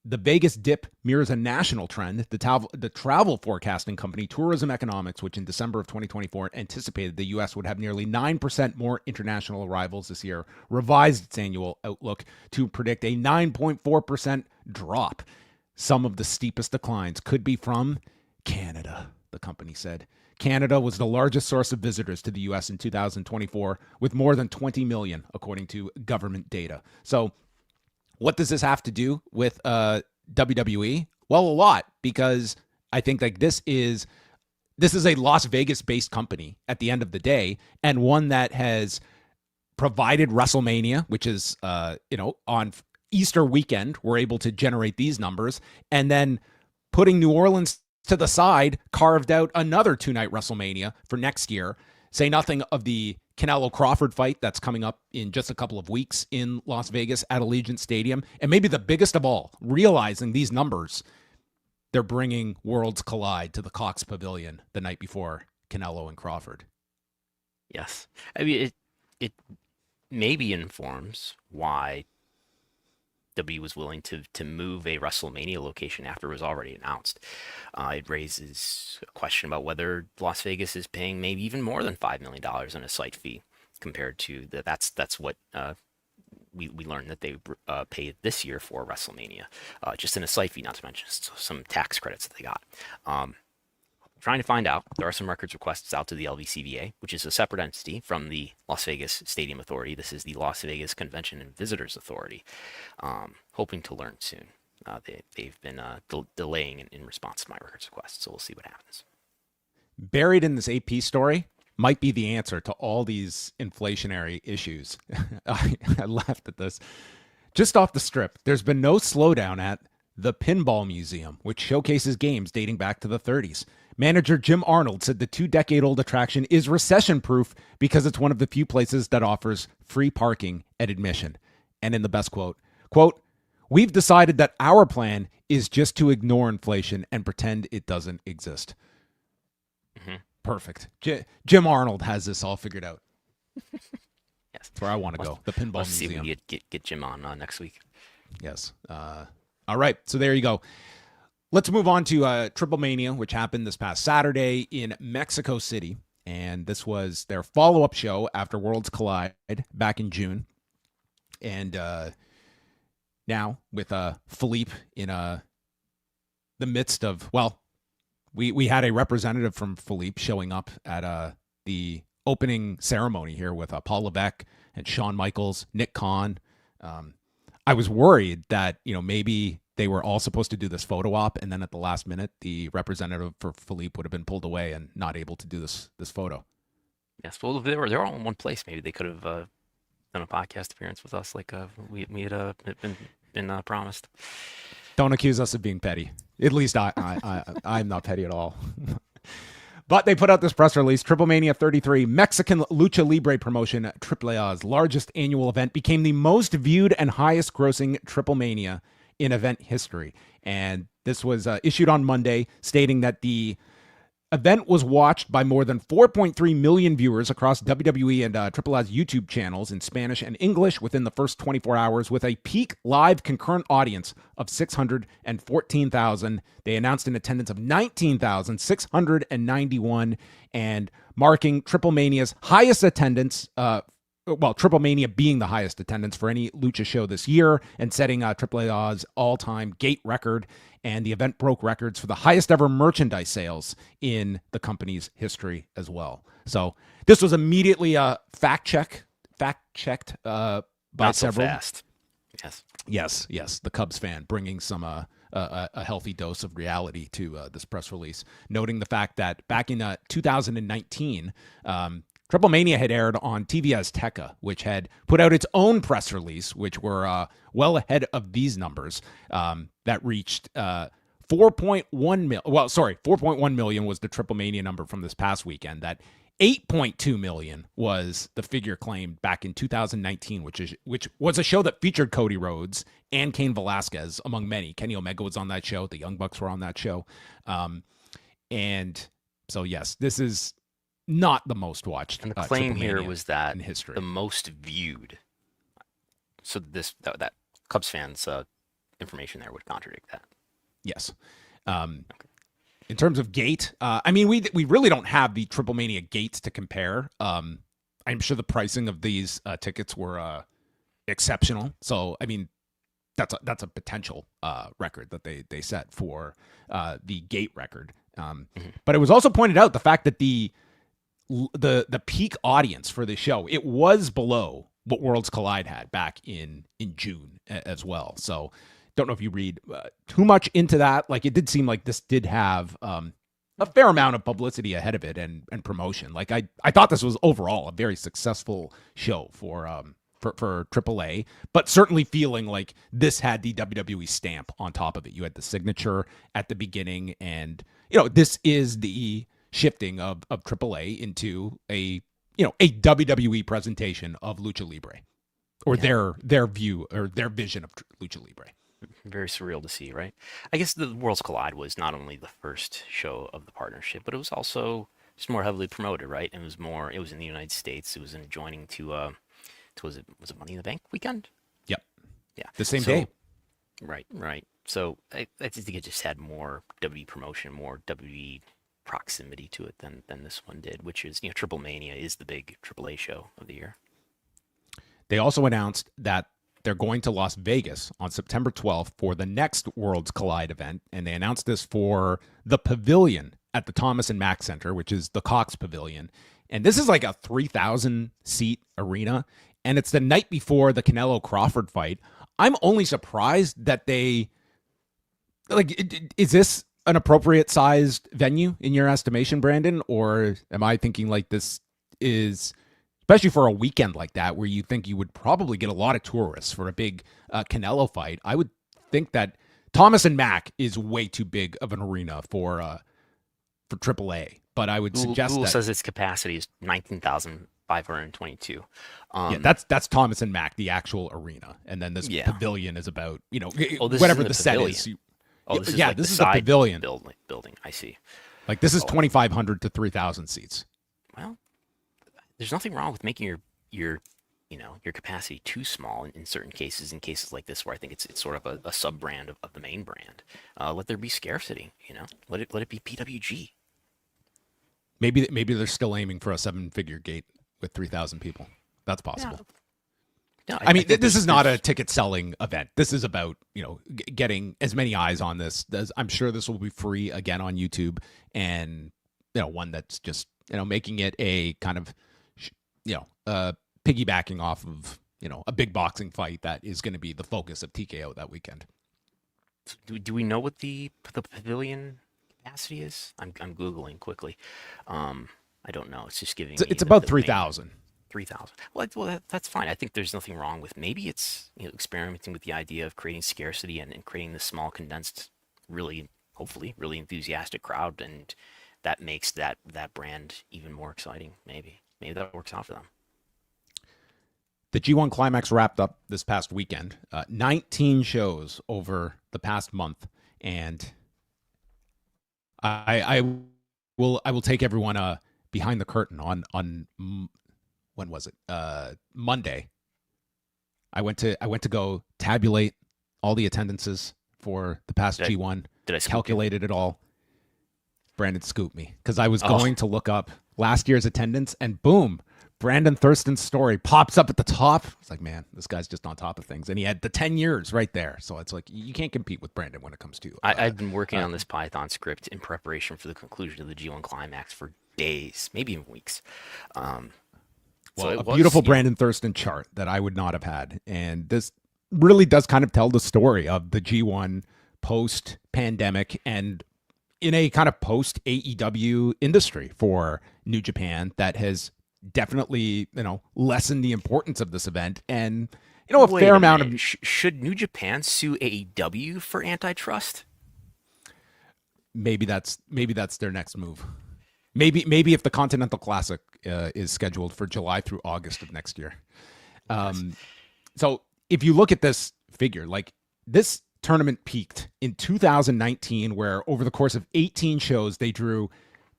the Vegas dip mirrors a national trend. The travel forecasting company Tourism Economics, which in December of 2024 anticipated the U.S. would have nearly 9% more international arrivals this year, revised its annual outlook to predict a 9.4% drop. Some of the steepest declines could be from Canada, the company said. Canada was the largest source of visitors to the U.S. in 2024, with more than 20 million, according to government data. So, what does this have to do with WWE? Well, a lot, because I think like this is a Las Vegas-based company at the end of the day, and one that has provided WrestleMania, which is on Easter weekend, we're able to generate these numbers, and then putting New Orleans to the side, carved out another 2-night WrestleMania for next year. Say nothing of the Canelo Crawford fight that's coming up in just a couple of weeks in Las Vegas at Allegiant Stadium. And maybe the biggest of all, realizing these numbers, they're bringing Worlds Collide to the Cox Pavilion the night before Canelo and Crawford. Yes. I mean, it maybe informs why W was willing to move a WrestleMania location after it was already announced. It raises a question about whether Las Vegas is paying maybe even more than $5 million in a site fee compared to that's what we learned that they paid this year for WrestleMania, just in a site fee, not to mention some tax credits that they got. Trying to find out. There are some records requests out to the LVCVA, which is a separate entity from the Las Vegas Stadium Authority. This is the Las Vegas Convention and Visitors Authority. Hoping to learn soon. They've been delaying in response to my records request, so we'll see what happens. Buried in this AP story might be the answer to all these inflationary issues. I laughed at this. Just off the strip, there's been no slowdown at the Pinball Museum, which showcases games dating back to the 30s. Manager Jim Arnold said the 2-decade-old attraction is recession-proof because it's one of the few places that offers free parking at admission. And in the best quote, "We've decided that our plan is just to ignore inflation and pretend it doesn't exist." Mm-hmm. Perfect. Jim Arnold has this all figured out. Yes. That's where I want to go, the Pinball Museum. See if we get Jim on next week. Yes. All right, so there you go. Let's move on to Triplemanía, which happened this past Saturday in Mexico City. And this was their follow-up show after Worlds Collide back in June. And now with Philippe in the midst of, well, we had a representative from Philippe showing up at the opening ceremony here with Paul Levesque and Shawn Michaels, Nick Khan. I was worried that, maybe they were all supposed to do this photo op, and then at the last minute, the representative for Philippe would have been pulled away and not able to do this photo. Yes, well, they're all in one place. Maybe they could have done a podcast appearance with us, like we had been promised. Don't accuse us of being petty. At least I'm not petty at all. But they put out this press release. Triplemanía 33, Mexican Lucha Libre promotion, AAA's largest annual event, became the most viewed and highest grossing Triplemania in event history. And this was issued on Monday, stating that the event was watched by more than 4.3 million viewers across WWE and AAA's YouTube channels in Spanish and English within the first 24 hours, with a peak live concurrent audience of 614,000. They announced an attendance of 19,691, and marking Triplemania's highest attendance, Triplemania being the highest attendance for any lucha show this year, and setting AAA's all-time gate record. And the event broke records for the highest ever merchandise sales in the company's history as well. So this was immediately fact-checked by Not several. So fast. Yes. Yes. The Cubs fan bringing some a healthy dose of reality to this press release, noting the fact that back in 2019, Triplemania had aired on TV Azteca, which had put out its own press release, which were well ahead of these numbers, that reached 4.1 million. Well, sorry, 4.1 million was the Triplemania number from this past weekend. That 8.2 million was the figure claimed back in 2019, which was a show that featured Cody Rhodes and Cain Velasquez, among many. Kenny Omega was on that show. The Young Bucks were on that show. And so, yes, this is not the most watched. And the claim here was that in history, the most viewed. So that Cubs fans' information there would contradict that. Yes. In terms of gate, we really don't have the Triplemania gates to compare. I'm sure the pricing of these tickets were exceptional. So that's a potential record that they set for the gate record. But it was also pointed out the fact that the peak audience for the show, it was below what Worlds Collide had back in June as well. So don't know if you read too much into that. Like, it did seem like this did have a fair amount of publicity ahead of it and promotion. Like, I thought this was overall a very successful show for AAA, but certainly feeling like this had the WWE stamp on top of it. You had the signature at the beginning, and this is the shifting of AAA into a a WWE presentation of Lucha Libre, or their view or their vision of Lucha Libre. Very surreal to see, right? I guess the Worlds Collide was not only the first show of the partnership, but it was also just more heavily promoted, right? It was in the United States. It was adjoining to was it Money in the Bank weekend? Yep. Yeah. The same day. Right. So I think it just had more WWE promotion, more WWE proximity to it than this one did, which is, Triplemania is the big AAA show of the year. They also announced that they're going to Las Vegas on September 12th for the next Worlds Collide event, and they announced this for the Pavilion at the Thomas and Mack Center, which is the Cox Pavilion. And this is like a 3,000-seat arena, and it's the night before the Canelo-Crawford fight. I'm only surprised that they... is this an appropriate sized venue in your estimation, Brandon? Or am I thinking like this is... especially for a weekend like that, where you think you would probably get a lot of tourists for a big Canelo fight? I would think that Thomas and Mack is way too big of an arena for AAA. But I would suggest Google that says its capacity is 19,522. That's Thomas and Mack, the actual arena, and then this pavilion is about whatever the set is. This is the pavilion building. I see. Like this is 2,500 to 3,000 seats. Well, there's nothing wrong with making your capacity too small in certain cases. In cases like this, where I think it's sort of a sub brand of the main brand. Let there be scarcity. Let it be PWG. Maybe they're still aiming for a 7-figure gate with 3,000 people. That's possible. No, I mean, this is not a ticket selling event. This is about, getting as many eyes on this. I'm sure this will be free again on YouTube, and, one that's just, making it a kind of, piggybacking off of, a big boxing fight that is going to be the focus of TKO that weekend. Do we know what the pavilion capacity is? I'm Googling quickly. I don't know. It's just giving me it's about 3,000. 3,000. Well, that's fine. I think there's nothing wrong with, maybe it's experimenting with the idea of creating scarcity and creating this small, condensed, hopefully really enthusiastic crowd, and that makes that brand even more exciting. Maybe that works out for them. The G1 Climax wrapped up this past weekend. 19 shows over the past month, and I will take everyone behind the curtain on when was it? Monday. I went to go tabulate all the attendances for the past G1. Did I calculated it all? Brandon scooped me because I was going to look up last year's attendance, and boom, Brandon Thurston's story pops up at the top. It's like, man, this guy's just on top of things, and he had the 10 years right there. So it's like you can't compete with Brandon when it comes to. I've been working on this Python script in preparation for the conclusion of the G1 Climax for days, maybe even weeks. A beautiful Brandon Thurston chart that I would not have had. And this really does kind of tell the story of the G1 post-pandemic and in a kind of post-AEW industry for New Japan that has definitely, lessened the importance of this event. And, a fair amount of... Should New Japan sue AEW for antitrust? Maybe that's their next move. Maybe if the Continental Classic is scheduled for July through August of next year. So if you look at this figure, like this tournament peaked in 2019, where over the course of 18 shows, they drew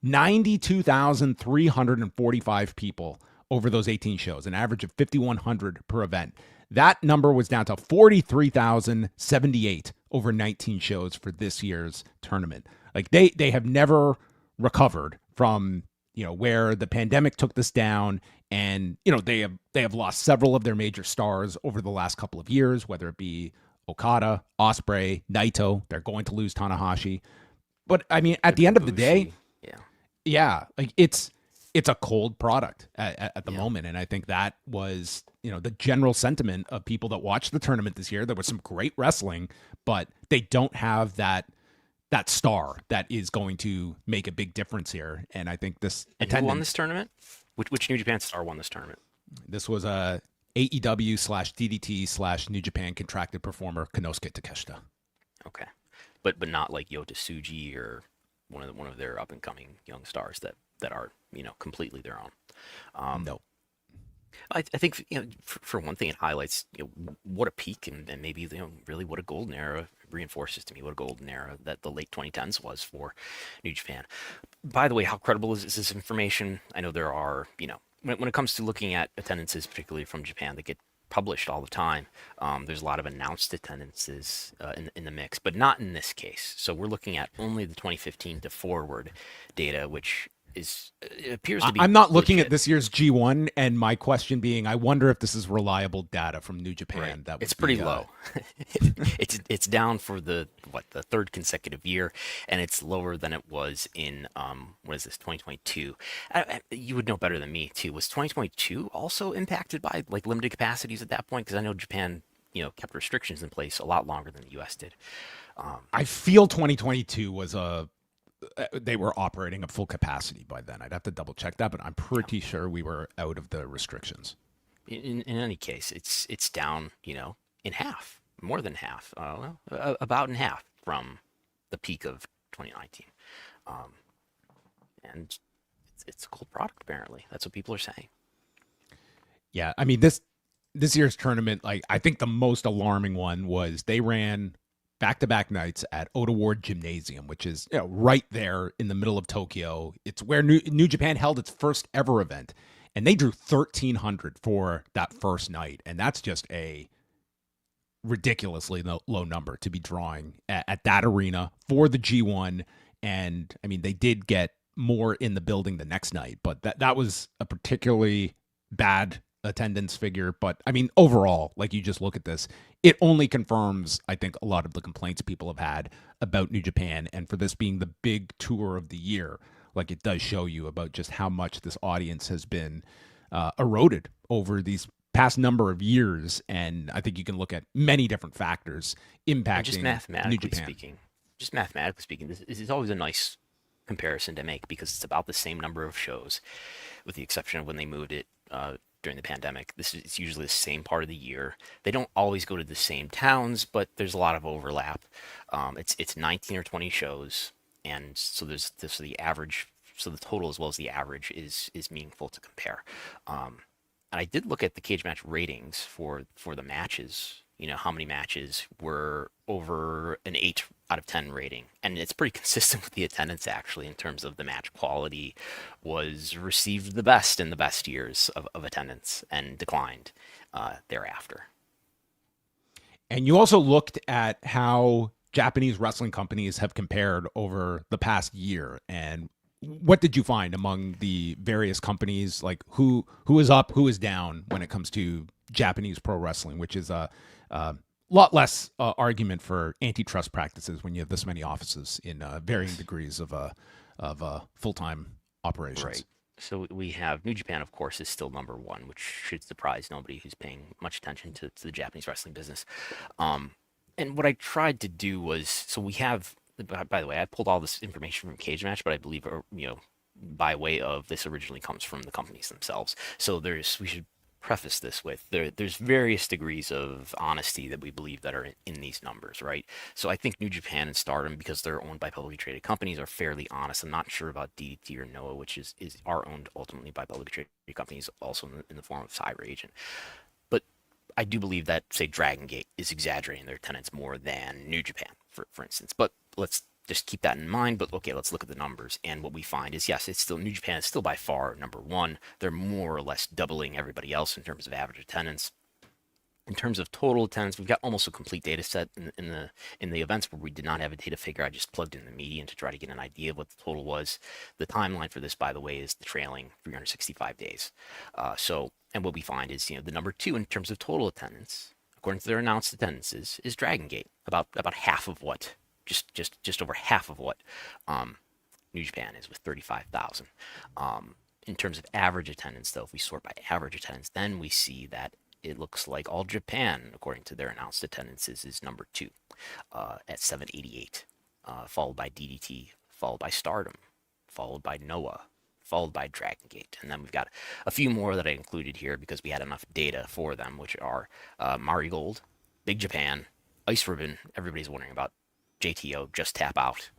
92,345 people over those 18 shows, an average of 5,100 per event. That number was down to 43,078 over 19 shows for this year's tournament. Like they have never recovered from where the pandemic took this down, and they have lost several of their major stars over the last couple of years, whether it be Okada, Ospreay, Naito. They're going to lose Tanahashi, but I mean, at the end of the day, like it's a cold product at the moment, and I think that was the general sentiment of people that watched the tournament this year. There was some great wrestling, but they don't have that star that is going to make a big difference here. And I think this attendance... Who won this tournament? Which New Japan star won this tournament? This was a AEW/DDT/ New Japan contracted performer, Konosuke Takeshita. Okay, but not like Yota Tsuji or one of their up and coming young stars that are completely their own. No. I think for one thing, it highlights what a peak and maybe really what a golden era reinforces to me what a golden era that the late 2010s was for New Japan. By the way, how credible is this information? I know there are when it comes to looking at attendances, particularly from Japan, that get published all the time. There's a lot of announced attendances in the mix, but not in this case. So we're looking at only the 2015 to forward data, which it appears to be. I'm not looking legit. at this year's G1, and my question being, I wonder if this is reliable data from New Japan. Right. That it's pretty low. It's down for the third consecutive year, and it's lower than it was in 2022. You would know better than me too. Was 2022 also impacted by limited capacities at that point? Because I know Japan kept restrictions in place a lot longer than the U.S. did. I feel 2022 was they were operating at full capacity by then. I'd have to double check that, but I'm pretty sure we were out of the restrictions. In any case, it's down, in half, more than half, about in half from the peak of 2019. And it's a cool product, apparently. That's what people are saying. Yeah, I mean, this year's tournament, I think the most alarming one was they ran back-to-back nights at Ota Ward Gymnasium, which is right there in the middle of Tokyo. It's where New Japan held its first ever event, and they drew 1,300 for that first night, and that's just a ridiculously low number to be drawing at that arena for the G1. And I mean, they did get more in the building the next night, but that was a particularly bad attendance figure. But I mean, overall, you just look at this, it only confirms, I think, a lot of the complaints people have had about New Japan. And for this being the big tour of the year, it does show you about just how much this audience has been eroded over these past number of years. And I think you can look at many different factors impacting just New mathematically Japan. speaking, this is always a nice comparison to make because it's about the same number of shows, with the exception of when they moved it during the pandemic. It's usually the same part of the year. They don't always go to the same towns, but there's a lot of overlap. It's 19 or 20 shows, and so there's the average. So the total as well as the average is meaningful to compare. And I did look at the cage match ratings for the matches. How many matches were over an 8 out of 10 rating, and it's pretty consistent with the attendance actually in terms of the match quality was received the best in the best years of attendance and declined thereafter. And you also looked at how Japanese wrestling companies have compared over the past year. And what did you find among the various companies? Who is up, who is down when it comes to Japanese pro wrestling, which is a lot less argument for antitrust practices when you have this many offices in varying degrees of full-time operations. Right. So we have New Japan, of course, is still number one, which should surprise nobody who's paying much attention to the Japanese wrestling business. And what I tried to do was, so we have, by the way, I pulled all this information from Cage Match, but I believe, by way of this originally comes from the companies themselves. So we should preface this with there's various degrees of honesty that we believe that are in these numbers, right? So I think New Japan and Stardom, because they're owned by publicly traded companies, are fairly honest. I'm not sure about DDT or Noah, which are owned ultimately by publicly traded companies, also in the form of Cyber Agent. But I do believe that, say, Dragon Gate is exaggerating their attendance more than New Japan, for instance. But let's just keep that in mind. But okay, let's look at the numbers. And what we find is, yes, it's still New Japan is still by far number one. They're more or less doubling everybody else in terms of average attendance. In terms of total attendance, we've got almost a complete data set in the events where we did not have a data figure. I just plugged in the median to try to get an idea of what the total was. The timeline for this, by the way, is the trailing 365 days. And what we find is, the number two in terms of total attendance, according to their announced attendances, is Dragon Gate, about half of what. Just over half of what New Japan is, with 35,000. In terms of average attendance, though, if we sort by average attendance, then we see that it looks like All Japan, according to their announced attendances, is number two at 788, followed by DDT, followed by Stardom, followed by Noah, followed by Dragon Gate. And then we've got a few more that I included here because we had enough data for them, which are Marigold, Big Japan, Ice Ribbon, everybody's wondering about, JTO, Just Tap Out,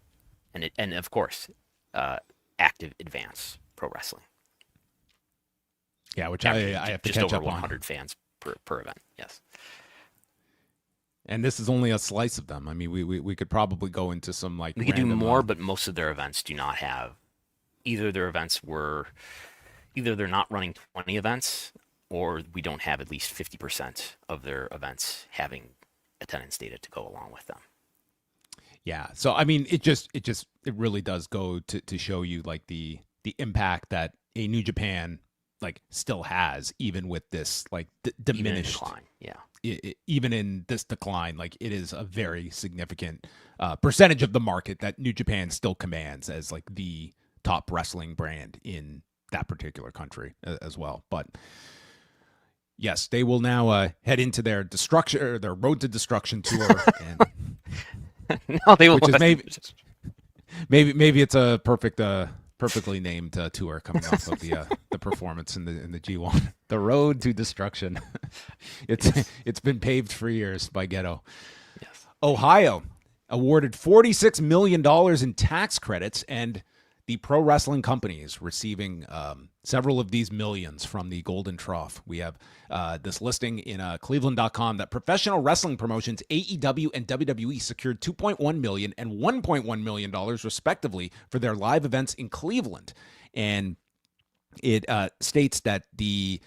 and of course, Active Advance Pro Wrestling. Yeah, which I have to just catch over up 100 on. fans per event. Yes. And this is only a slice of them. I mean, we could probably go into some like We could do random, more, but most of their events do not have either they're not running 20 events, or we don't have at least 50% of their events having attendance data to go along with them. Yeah. So I mean, it really does go to show you like the impact that a New Japan like still has, even with this like diminished decline. Yeah. Even in this decline, like it is a very significant percentage of the market that New Japan still commands as like the top wrestling brand in that particular country as well. But yes, they will now head into their destruction or their road to destruction tour, and no, they will. Which is maybe it's a perfectly named tour coming off of the performance in the G1, the road to destruction. It's been paved for years by Ghetto. Yes. Ohio awarded $46 million in tax credits, and the pro wrestling companies receiving several of these millions from the Golden Trough. We have this listing in Cleveland.com that professional wrestling promotions AEW and WWE secured $2.1 million and $1.1 million respectively for their live events in Cleveland. And it states that the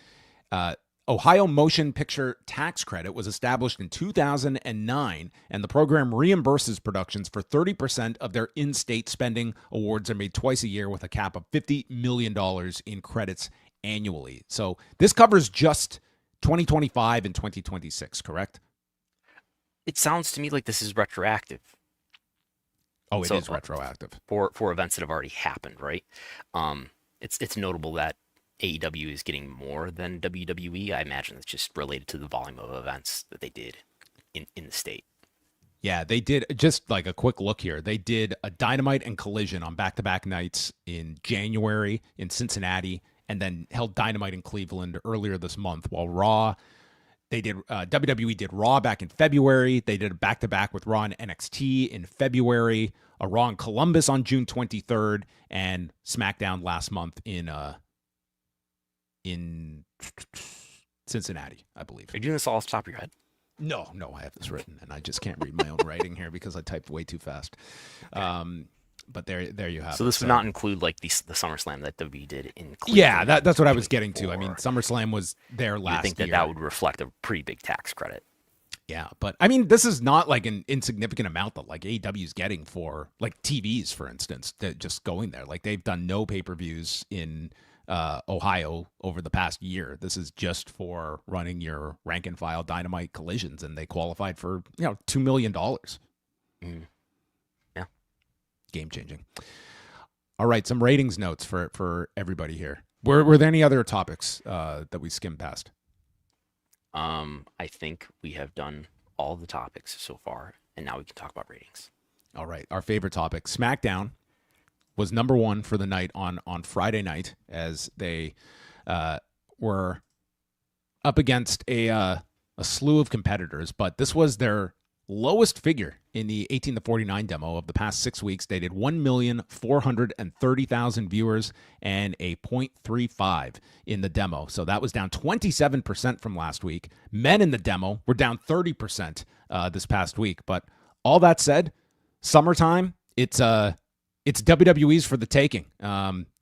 Ohio Motion Picture Tax Credit was established in 2009, and the program reimburses productions for 30% of their in-state spending. Awards are made twice a year with a cap of $50 million in credits annually. So this covers just 2025 and 2026, correct? It sounds to me like this is retroactive. Oh, it is retroactive. For events that have already happened, right? It's notable that AEW is getting more than WWE. I imagine it's just related to the volume of events that they did in the state. Yeah, they did. Just like a quick look here, they did a Dynamite and Collision on back-to-back nights in January in Cincinnati, and then held Dynamite in Cleveland earlier this month, while Raw, they did WWE did Raw back in February. They did a back-to-back with Raw and NXT in February, a Raw in Columbus on June 23rd, and SmackDown last month in Cincinnati, I believe. Are you doing this all off the top of your head? No, I have this written, and I just can't read my own writing here because I typed way too fast. Okay. But there you have it. So this would not include like the SummerSlam that WWE did in Cleveland. Yeah, that's what I was getting to. I mean, SummerSlam was there last year. I think that would reflect a pretty big tax credit. Yeah, but I mean, this is not like an insignificant amount that like AEW is getting for like TVs, for instance, that just going there. Like they've done no pay-per-views in Ohio over the past year. This is just for running your rank and file Dynamite Collisions, and they qualified for $2 million. Yeah, game changing. All right, some ratings notes for everybody here. Were there any other topics that we skimmed past? I think we have done all the topics so far, and now we can talk about ratings. All right, our favorite topic, SmackDown, was number one for the night on Friday night, as they were up against a slew of competitors, but this was their lowest figure in the 18 to 49 demo of the past 6 weeks. They did 1,430,000 viewers and a 0.35 in the demo. So that was down 27% from last week. Men in the demo were down 30% this past week. But all that said, summertime, it's WWE's for the taking,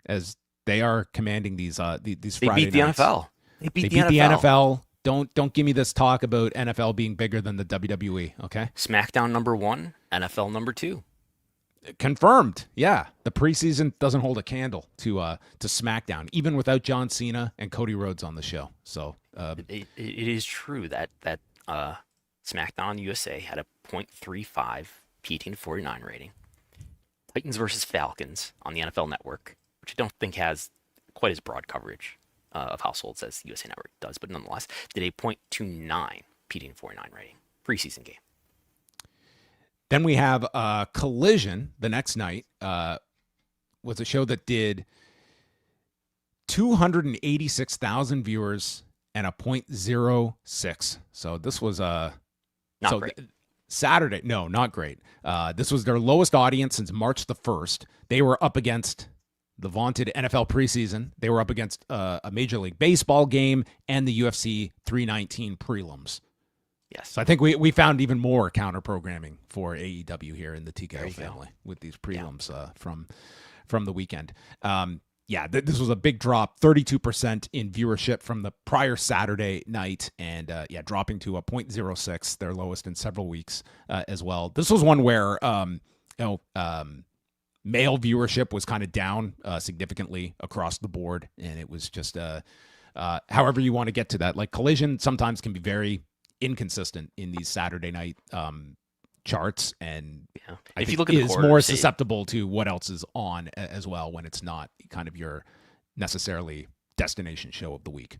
as they are commanding these Friday nights. They beat the NFL. They beat the NFL. Don't give me this talk about NFL being bigger than the WWE, okay? SmackDown number 1, NFL number 2. Confirmed. Yeah, the preseason doesn't hold a candle to SmackDown, even without John Cena and Cody Rhodes on the show. So it is true that SmackDown USA had a 0.35 P18-49 rating. Titans versus Falcons on the NFL Network, which I don't think has quite as broad coverage of households as the USA Network does, but nonetheless, did a 0.29 P18-49 rating. Preseason game. Then we have Collision the next night. Was a show that did 286,000 viewers and a 0.06. So this was not great. Saturday. No, not great. This was their lowest audience since March the 1st. They were up against the vaunted NFL preseason. They were up against a Major League Baseball game and the UFC 319 prelims. Yes. So I think we found even more counter programming for AEW here in the TKO family with these prelims from the weekend. This was a big drop, 32% in viewership from the prior Saturday night, and dropping to a 0.06, their lowest in several weeks as well. This was one where male viewership was kind of down significantly across the board, and it was just however you want to get to that. Like Collision sometimes can be very inconsistent in these Saturday night charts, and if you look at is more susceptible to what else is on as well when it's not kind of your necessarily destination show of the week.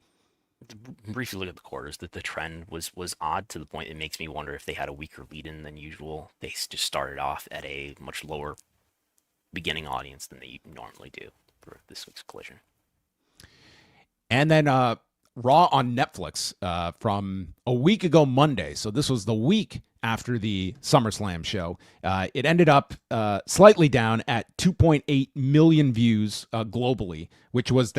Briefly look at the quarters, that the trend was odd to the point it makes me wonder if they had a weaker lead-in than usual. They just started off at a much lower beginning audience than they normally do for this week's Collision. And then Raw on Netflix from a week ago Monday. So this was the week after the SummerSlam show. It ended up slightly down at 2.8 million views globally, which was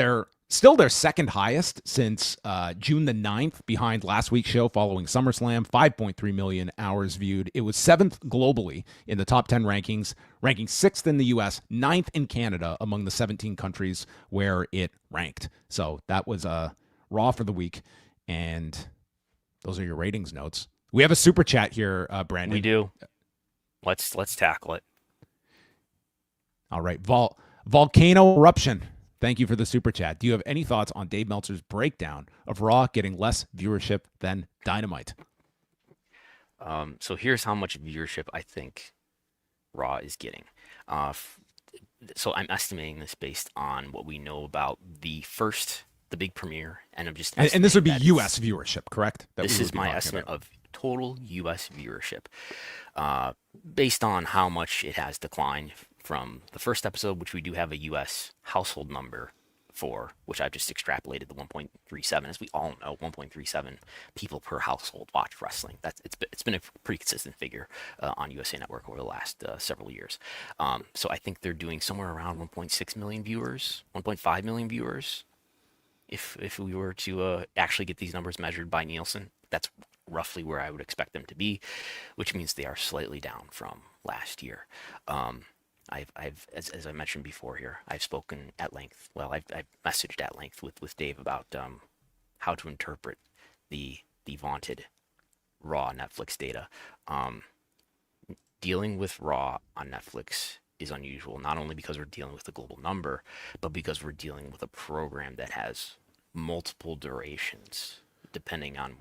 still their second highest since June the 9th, behind last week's show following SummerSlam, 5.3 million hours viewed. It was 7th globally in the top 10 rankings, ranking 6th in the US, 9th in Canada among the 17 countries where it ranked. So that was Raw for the week, and those are your ratings notes. We have a super chat here, Brandon. We do. Let's tackle it. All right. Volcano Eruption. Thank you for the super chat. Do you have any thoughts on Dave Meltzer's breakdown of Raw getting less viewership than Dynamite? So here's how much viewership I think Raw is getting. So I'm estimating this based on what we know about the big premiere, and I'm just and this would be U.S. viewership, correct? This is my estimate of total U.S. viewership, based on how much it has declined from the first episode, which we do have a U.S. household number for, which I've just extrapolated the 1.37. As we all know, 1.37 people per household watch wrestling. It's been a pretty consistent figure on USA Network over the last several years. So I think they're doing somewhere around 1.6 million viewers, 1.5 million viewers. If we were to actually get these numbers measured by Nielsen, that's roughly where I would expect them to be, which means they are slightly down from last year. I've as I mentioned before here, I've spoken at length. Well, I've messaged at length with Dave about how to interpret the vaunted Raw Netflix data. Dealing with Raw on Netflix is unusual, not only because we're dealing with a global number, but because we're dealing with a program that has multiple durations depending on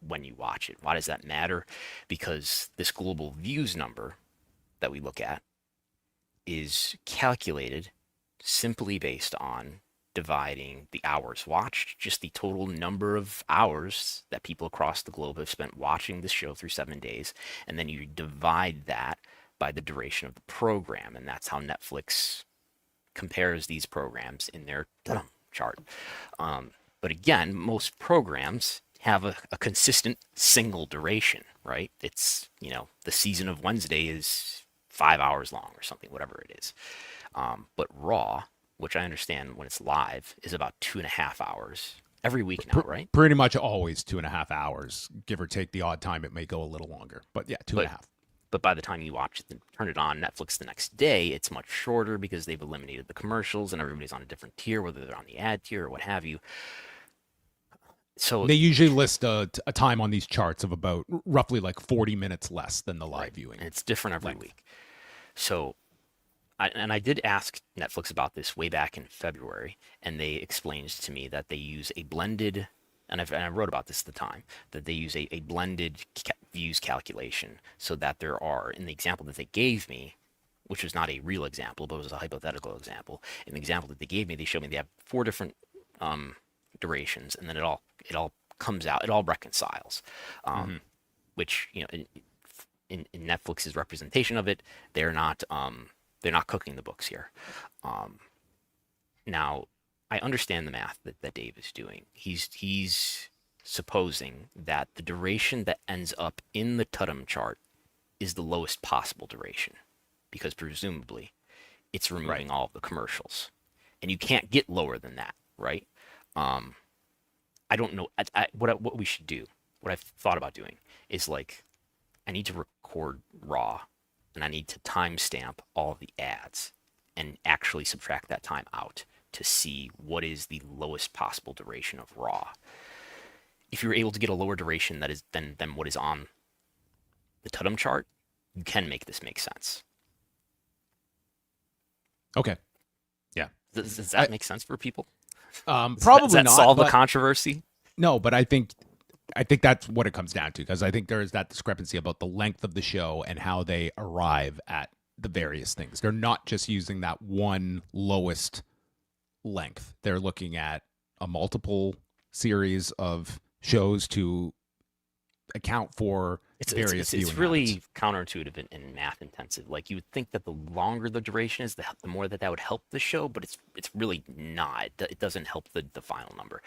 when you watch it. Why does that matter? Because this global views number that we look at is calculated simply based on dividing the hours watched, just the total number of hours that people across the globe have spent watching this show through 7 days, and then you divide that by the duration of the program, and that's how Netflix compares these programs in their chart. But again, most programs have a consistent single duration, right? It's, the season of Wednesday is 5 hours long or something, whatever it is. But Raw, which I understand when it's live, is about 2.5 hours every week now, right? Pretty much always 2.5 hours, give or take the odd time it may go a little longer. But yeah, 2.5. But by the time you watch it and turn it on Netflix the next day, it's much shorter because they've eliminated the commercials and everybody's on a different tier, whether they're on the ad tier or what have you. So they usually list a time on these charts of about roughly like 40 minutes less than the live viewing. And it's different every week. So, I did ask Netflix about this way back in February, and they explained to me that they use a blended, and I wrote about this at the time, that they use a blended views calculation, so that there are, in the example that they gave me, which was not a real example, but it was a hypothetical example. In the example that they gave me, they showed me they have 4 different durations, and then it all comes out, it all reconciles, which, in Netflix's representation of it, they're not cooking the books here. Now, I understand the math that Dave is doing. He's supposing that the duration that ends up in the Tutum chart is the lowest possible duration, because presumably it's removing all of the commercials. and you can't get lower than that, right? I don't know what we should do. What I've thought about doing is like, I need to record Raw, and I need to timestamp all the ads, and actually subtract that time out to see what is the lowest possible duration of Raw. If you're able to get a lower duration that is than what is on the Tudum chart, you can make this make sense. Okay. Yeah. Does that make sense for people? Probably does that not solve the but- controversy? No, but I think that's what it comes down to, because I think there is that discrepancy about the length of the show and how they arrive at the various things. They're not just using that one lowest length. They're looking at a multiple series of shows to account for various it's viewing really habits. counterintuitive and math intensive. Like, you would think that the longer the duration is, the more that would help the show, but it's really not. It doesn't help the final number.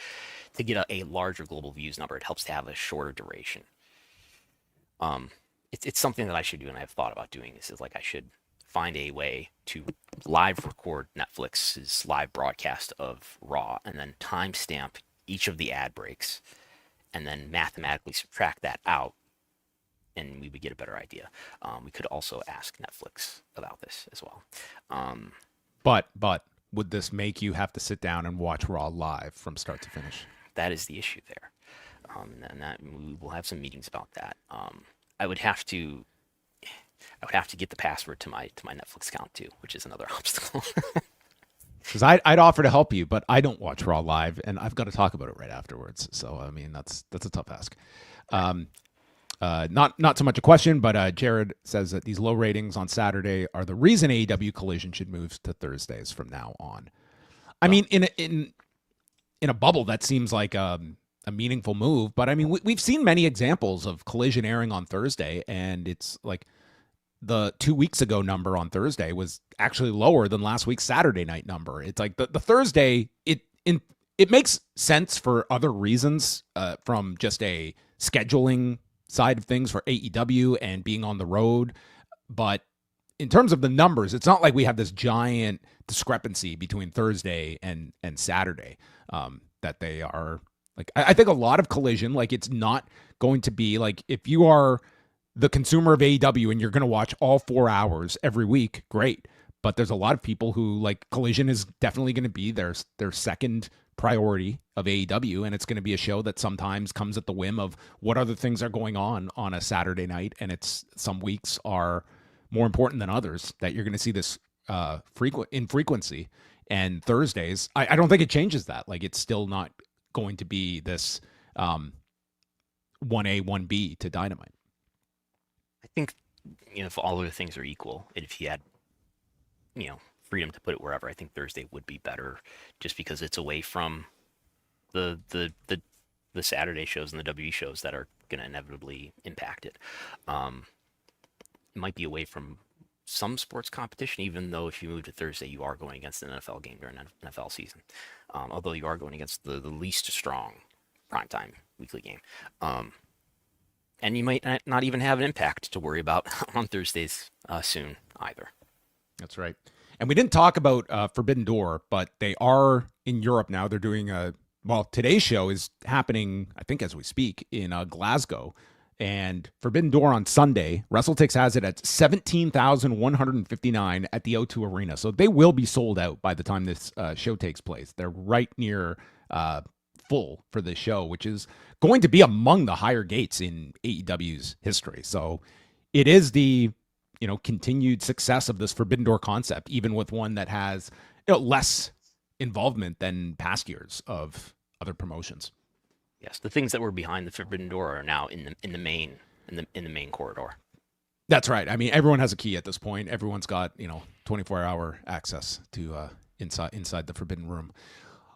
To get a larger global views number, it helps to have a shorter duration. It's something that I should do, and I've thought about doing this. Is like, I should find a way to live record Netflix's live broadcast of Raw, and then timestamp each of the ad breaks, and then mathematically subtract that out, and we would get a better idea. We could also ask Netflix about this as well. But would this make you have to sit down and watch Raw live from start to finish? That is the issue there, and that we will have some meetings about that. I would have to get the password to my Netflix account too, which is another obstacle. Because I'd offer to help you, but I don't watch Raw live, and I've got to talk about it right afterwards. So I mean, that's a tough ask. Not so much a question, but Jared says that these low ratings on Saturday are the reason AEW Collision should move to Thursdays from now on. I mean, in a bubble, that seems like a meaningful move, but I mean, we've seen many examples of Collision airing on Thursday, and it's like the 2 weeks ago number on Thursday was actually lower than last week's Saturday night number. It's like the Thursday, it makes sense for other reasons, from just a scheduling side of things for AEW and being on the road. But in terms of the numbers, it's not like we have this giant discrepancy between Thursday and Saturday, that they are like, I think a lot of Collision, like, it's not going to be like, if you are the consumer of AEW and you're going to watch all 4 hours every week, great. But there's a lot of people who, like, Collision is definitely going to be their second priority of AEW, and it's going to be a show that sometimes comes at the whim of what other things are going on a Saturday night, and it's some weeks are more important than others that you're going to see this infrequency. And Thursdays, I don't think it changes that. Like, it's still not going to be this 1A, 1B to Dynamite. I think, if all other things are equal, and if you had, freedom to put it wherever, I think Thursday would be better, just because it's away from the Saturday shows and the WWE shows that are going to inevitably impact it. It might be away from some sports competition, even though if you move to Thursday, you are going against an NFL game during an NFL season. Although you are going against the least strong primetime weekly game. And you might not even have an impact to worry about on Thursdays soon either. That's right. And we didn't talk about Forbidden Door, but they are in Europe now. They're doing today's show is happening, I think, as we speak, in Glasgow. And Forbidden Door on Sunday, WrestleTix has it at 17,159 at the O2 Arena. So they will be sold out by the time this show takes place. They're right near full for this show, which is going to be among the higher gates in AEW's history. So it is the continued success of this Forbidden Door concept, even with one that has less involvement than past years of other promotions. Yes, the things that were behind the Forbidden Door are now in the main corridor. That's right. I mean, everyone has a key at this point. Everyone's got 24-hour access to inside the Forbidden Room.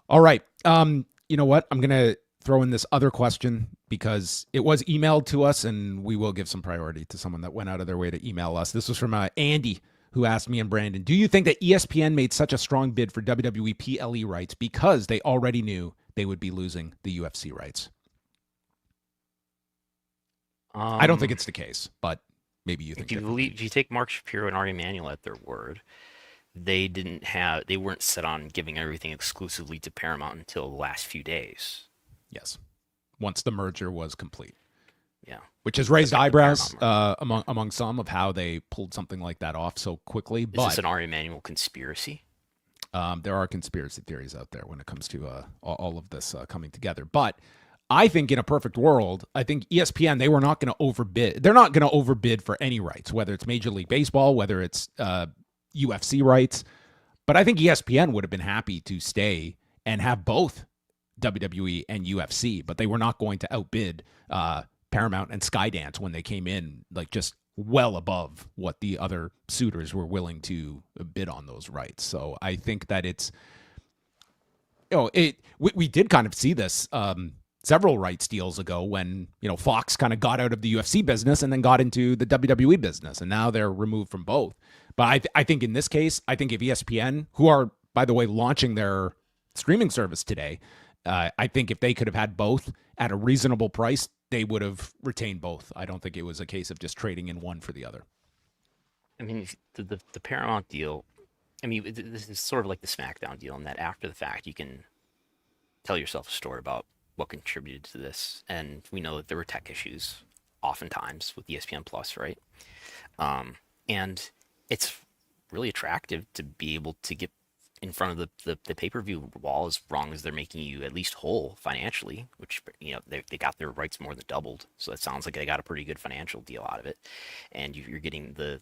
All right. You know what? I'm gonna throw in this other question because it was emailed to us, and we will give some priority to someone that went out of their way to email us. This was from Andy, who asked me and Brandon, do you think that ESPN made such a strong bid for WWE PLE rights because they already knew they would be losing the UFC rights? I don't think it's the case, but maybe you think if you take Mark Shapiro and Ari Emanuel at their word, they weren't set on giving everything exclusively to Paramount until the last few days. Yes. Once the merger was complete. Yeah. Which has raised eyebrows among some of how they pulled something like that off so quickly. Is this an Ari Emanuel conspiracy? There are conspiracy theories out there when it comes to all of this coming together. But I think in a perfect world, I think ESPN, they were not going to overbid. They're not going to overbid for any rights, whether it's Major League Baseball, whether it's UFC rights. But I think ESPN would have been happy to stay and have both WWE and UFC, but they were not going to outbid Paramount and Skydance when they came in, like just well above what the other suitors were willing to bid on those rights. So I think that it's, we did kind of see this several rights deals ago when, Fox kind of got out of the UFC business and then got into the WWE business, and now they're removed from both. But I think in this case, I think if ESPN, who are, by the way, launching their streaming service today, I think if they could have had both at a reasonable price, they would have retained both. I don't think it was a case of just trading in one for the other. I mean, the Paramount deal, I mean, this is sort of like the SmackDown deal in that after the fact, you can tell yourself a story about what contributed to this. And we know that there were tech issues oftentimes with ESPN Plus, right? And it's really attractive to be able to get in front of the pay-per-view wall as long as they're making you at least whole financially, which, they got their rights more than doubled. So it sounds like they got a pretty good financial deal out of it. And you're getting the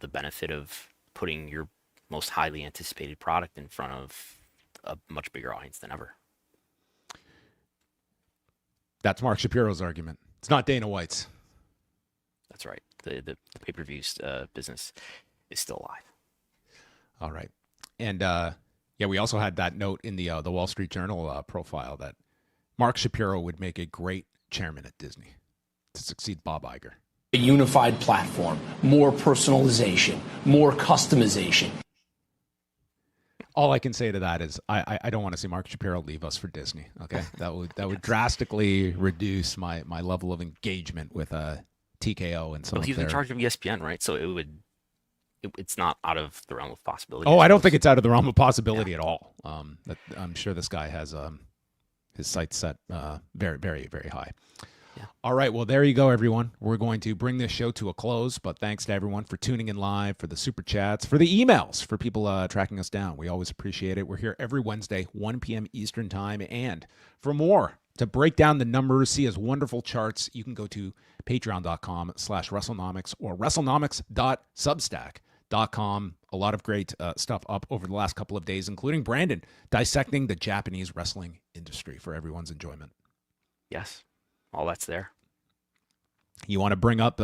benefit of putting your most highly anticipated product in front of a much bigger audience than ever. That's Mark Shapiro's argument. It's not Dana White's. That's right. The pay-per-views business is still alive. All right. And we also had that note in the Wall Street Journal profile that Mark Shapiro would make a great chairman at Disney to succeed Bob Iger. A unified platform, more personalization, more customization. All I can say to that is I don't want to see Mark Shapiro leave us for Disney. Okay, that would drastically reduce my level of engagement with TKO and some. Well, he's in charge of ESPN, right? So it's not out of the realm of possibility. Oh, I don't think it's out of the realm of possibility at all. I'm sure this guy has his sights set very, very, very high. Yeah. All right, well, there you go, everyone. We're going to bring this show to a close, but thanks to everyone for tuning in live, for the super chats, for the emails, for people tracking us down. We always appreciate it. We're here every Wednesday, 1 p.m. Eastern time, and for more, to break down the numbers, see his wonderful charts, you can go to patreon.com/Wrestlenomics or wrestlenomics.substack.com. A lot of great stuff up over the last couple of days, including Brandon dissecting the Japanese wrestling industry for everyone's enjoyment. Yes. All that's there. You want to bring up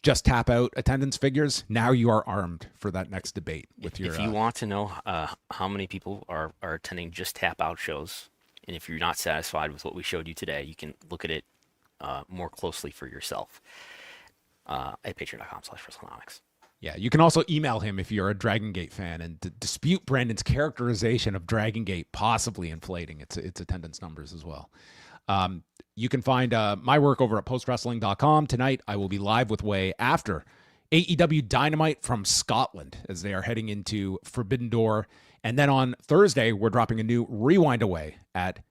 just tap out attendance figures? Now you are armed for that next debate with your. If you want to know how many people are attending just tap out shows, and if you're not satisfied with what we showed you today, you can look at it more closely for yourself at patreon.com/Wrestlenomics. Yeah, you can also email him if you're a Dragon Gate fan and dispute Brandon's characterization of Dragon Gate possibly inflating its attendance numbers as well. You can find my work over at postwrestling.com. Tonight, I will be live with Way after AEW Dynamite from Scotland as they are heading into Forbidden Door. And then on Thursday, we're dropping a new Rewind Away at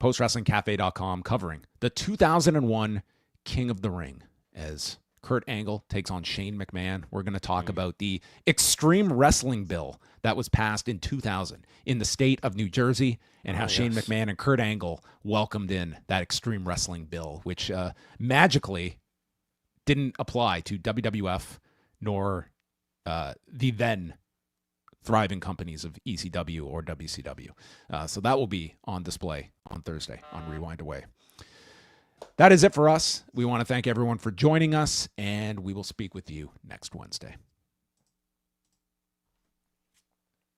postwrestlingcafe.com covering the 2001 King of the Ring as Kurt Angle takes on Shane McMahon. We're going to talk about the Extreme Wrestling Bill that was passed in 2000 in the state of New Jersey and how Shane McMahon and Kurt Angle welcomed in that Extreme Wrestling Bill, which magically didn't apply to WWF nor the then thriving companies of ECW or WCW. So that will be on display on Thursday on Rewind Away. That is it for us. We want to thank everyone for joining us, and we will speak with you next Wednesday.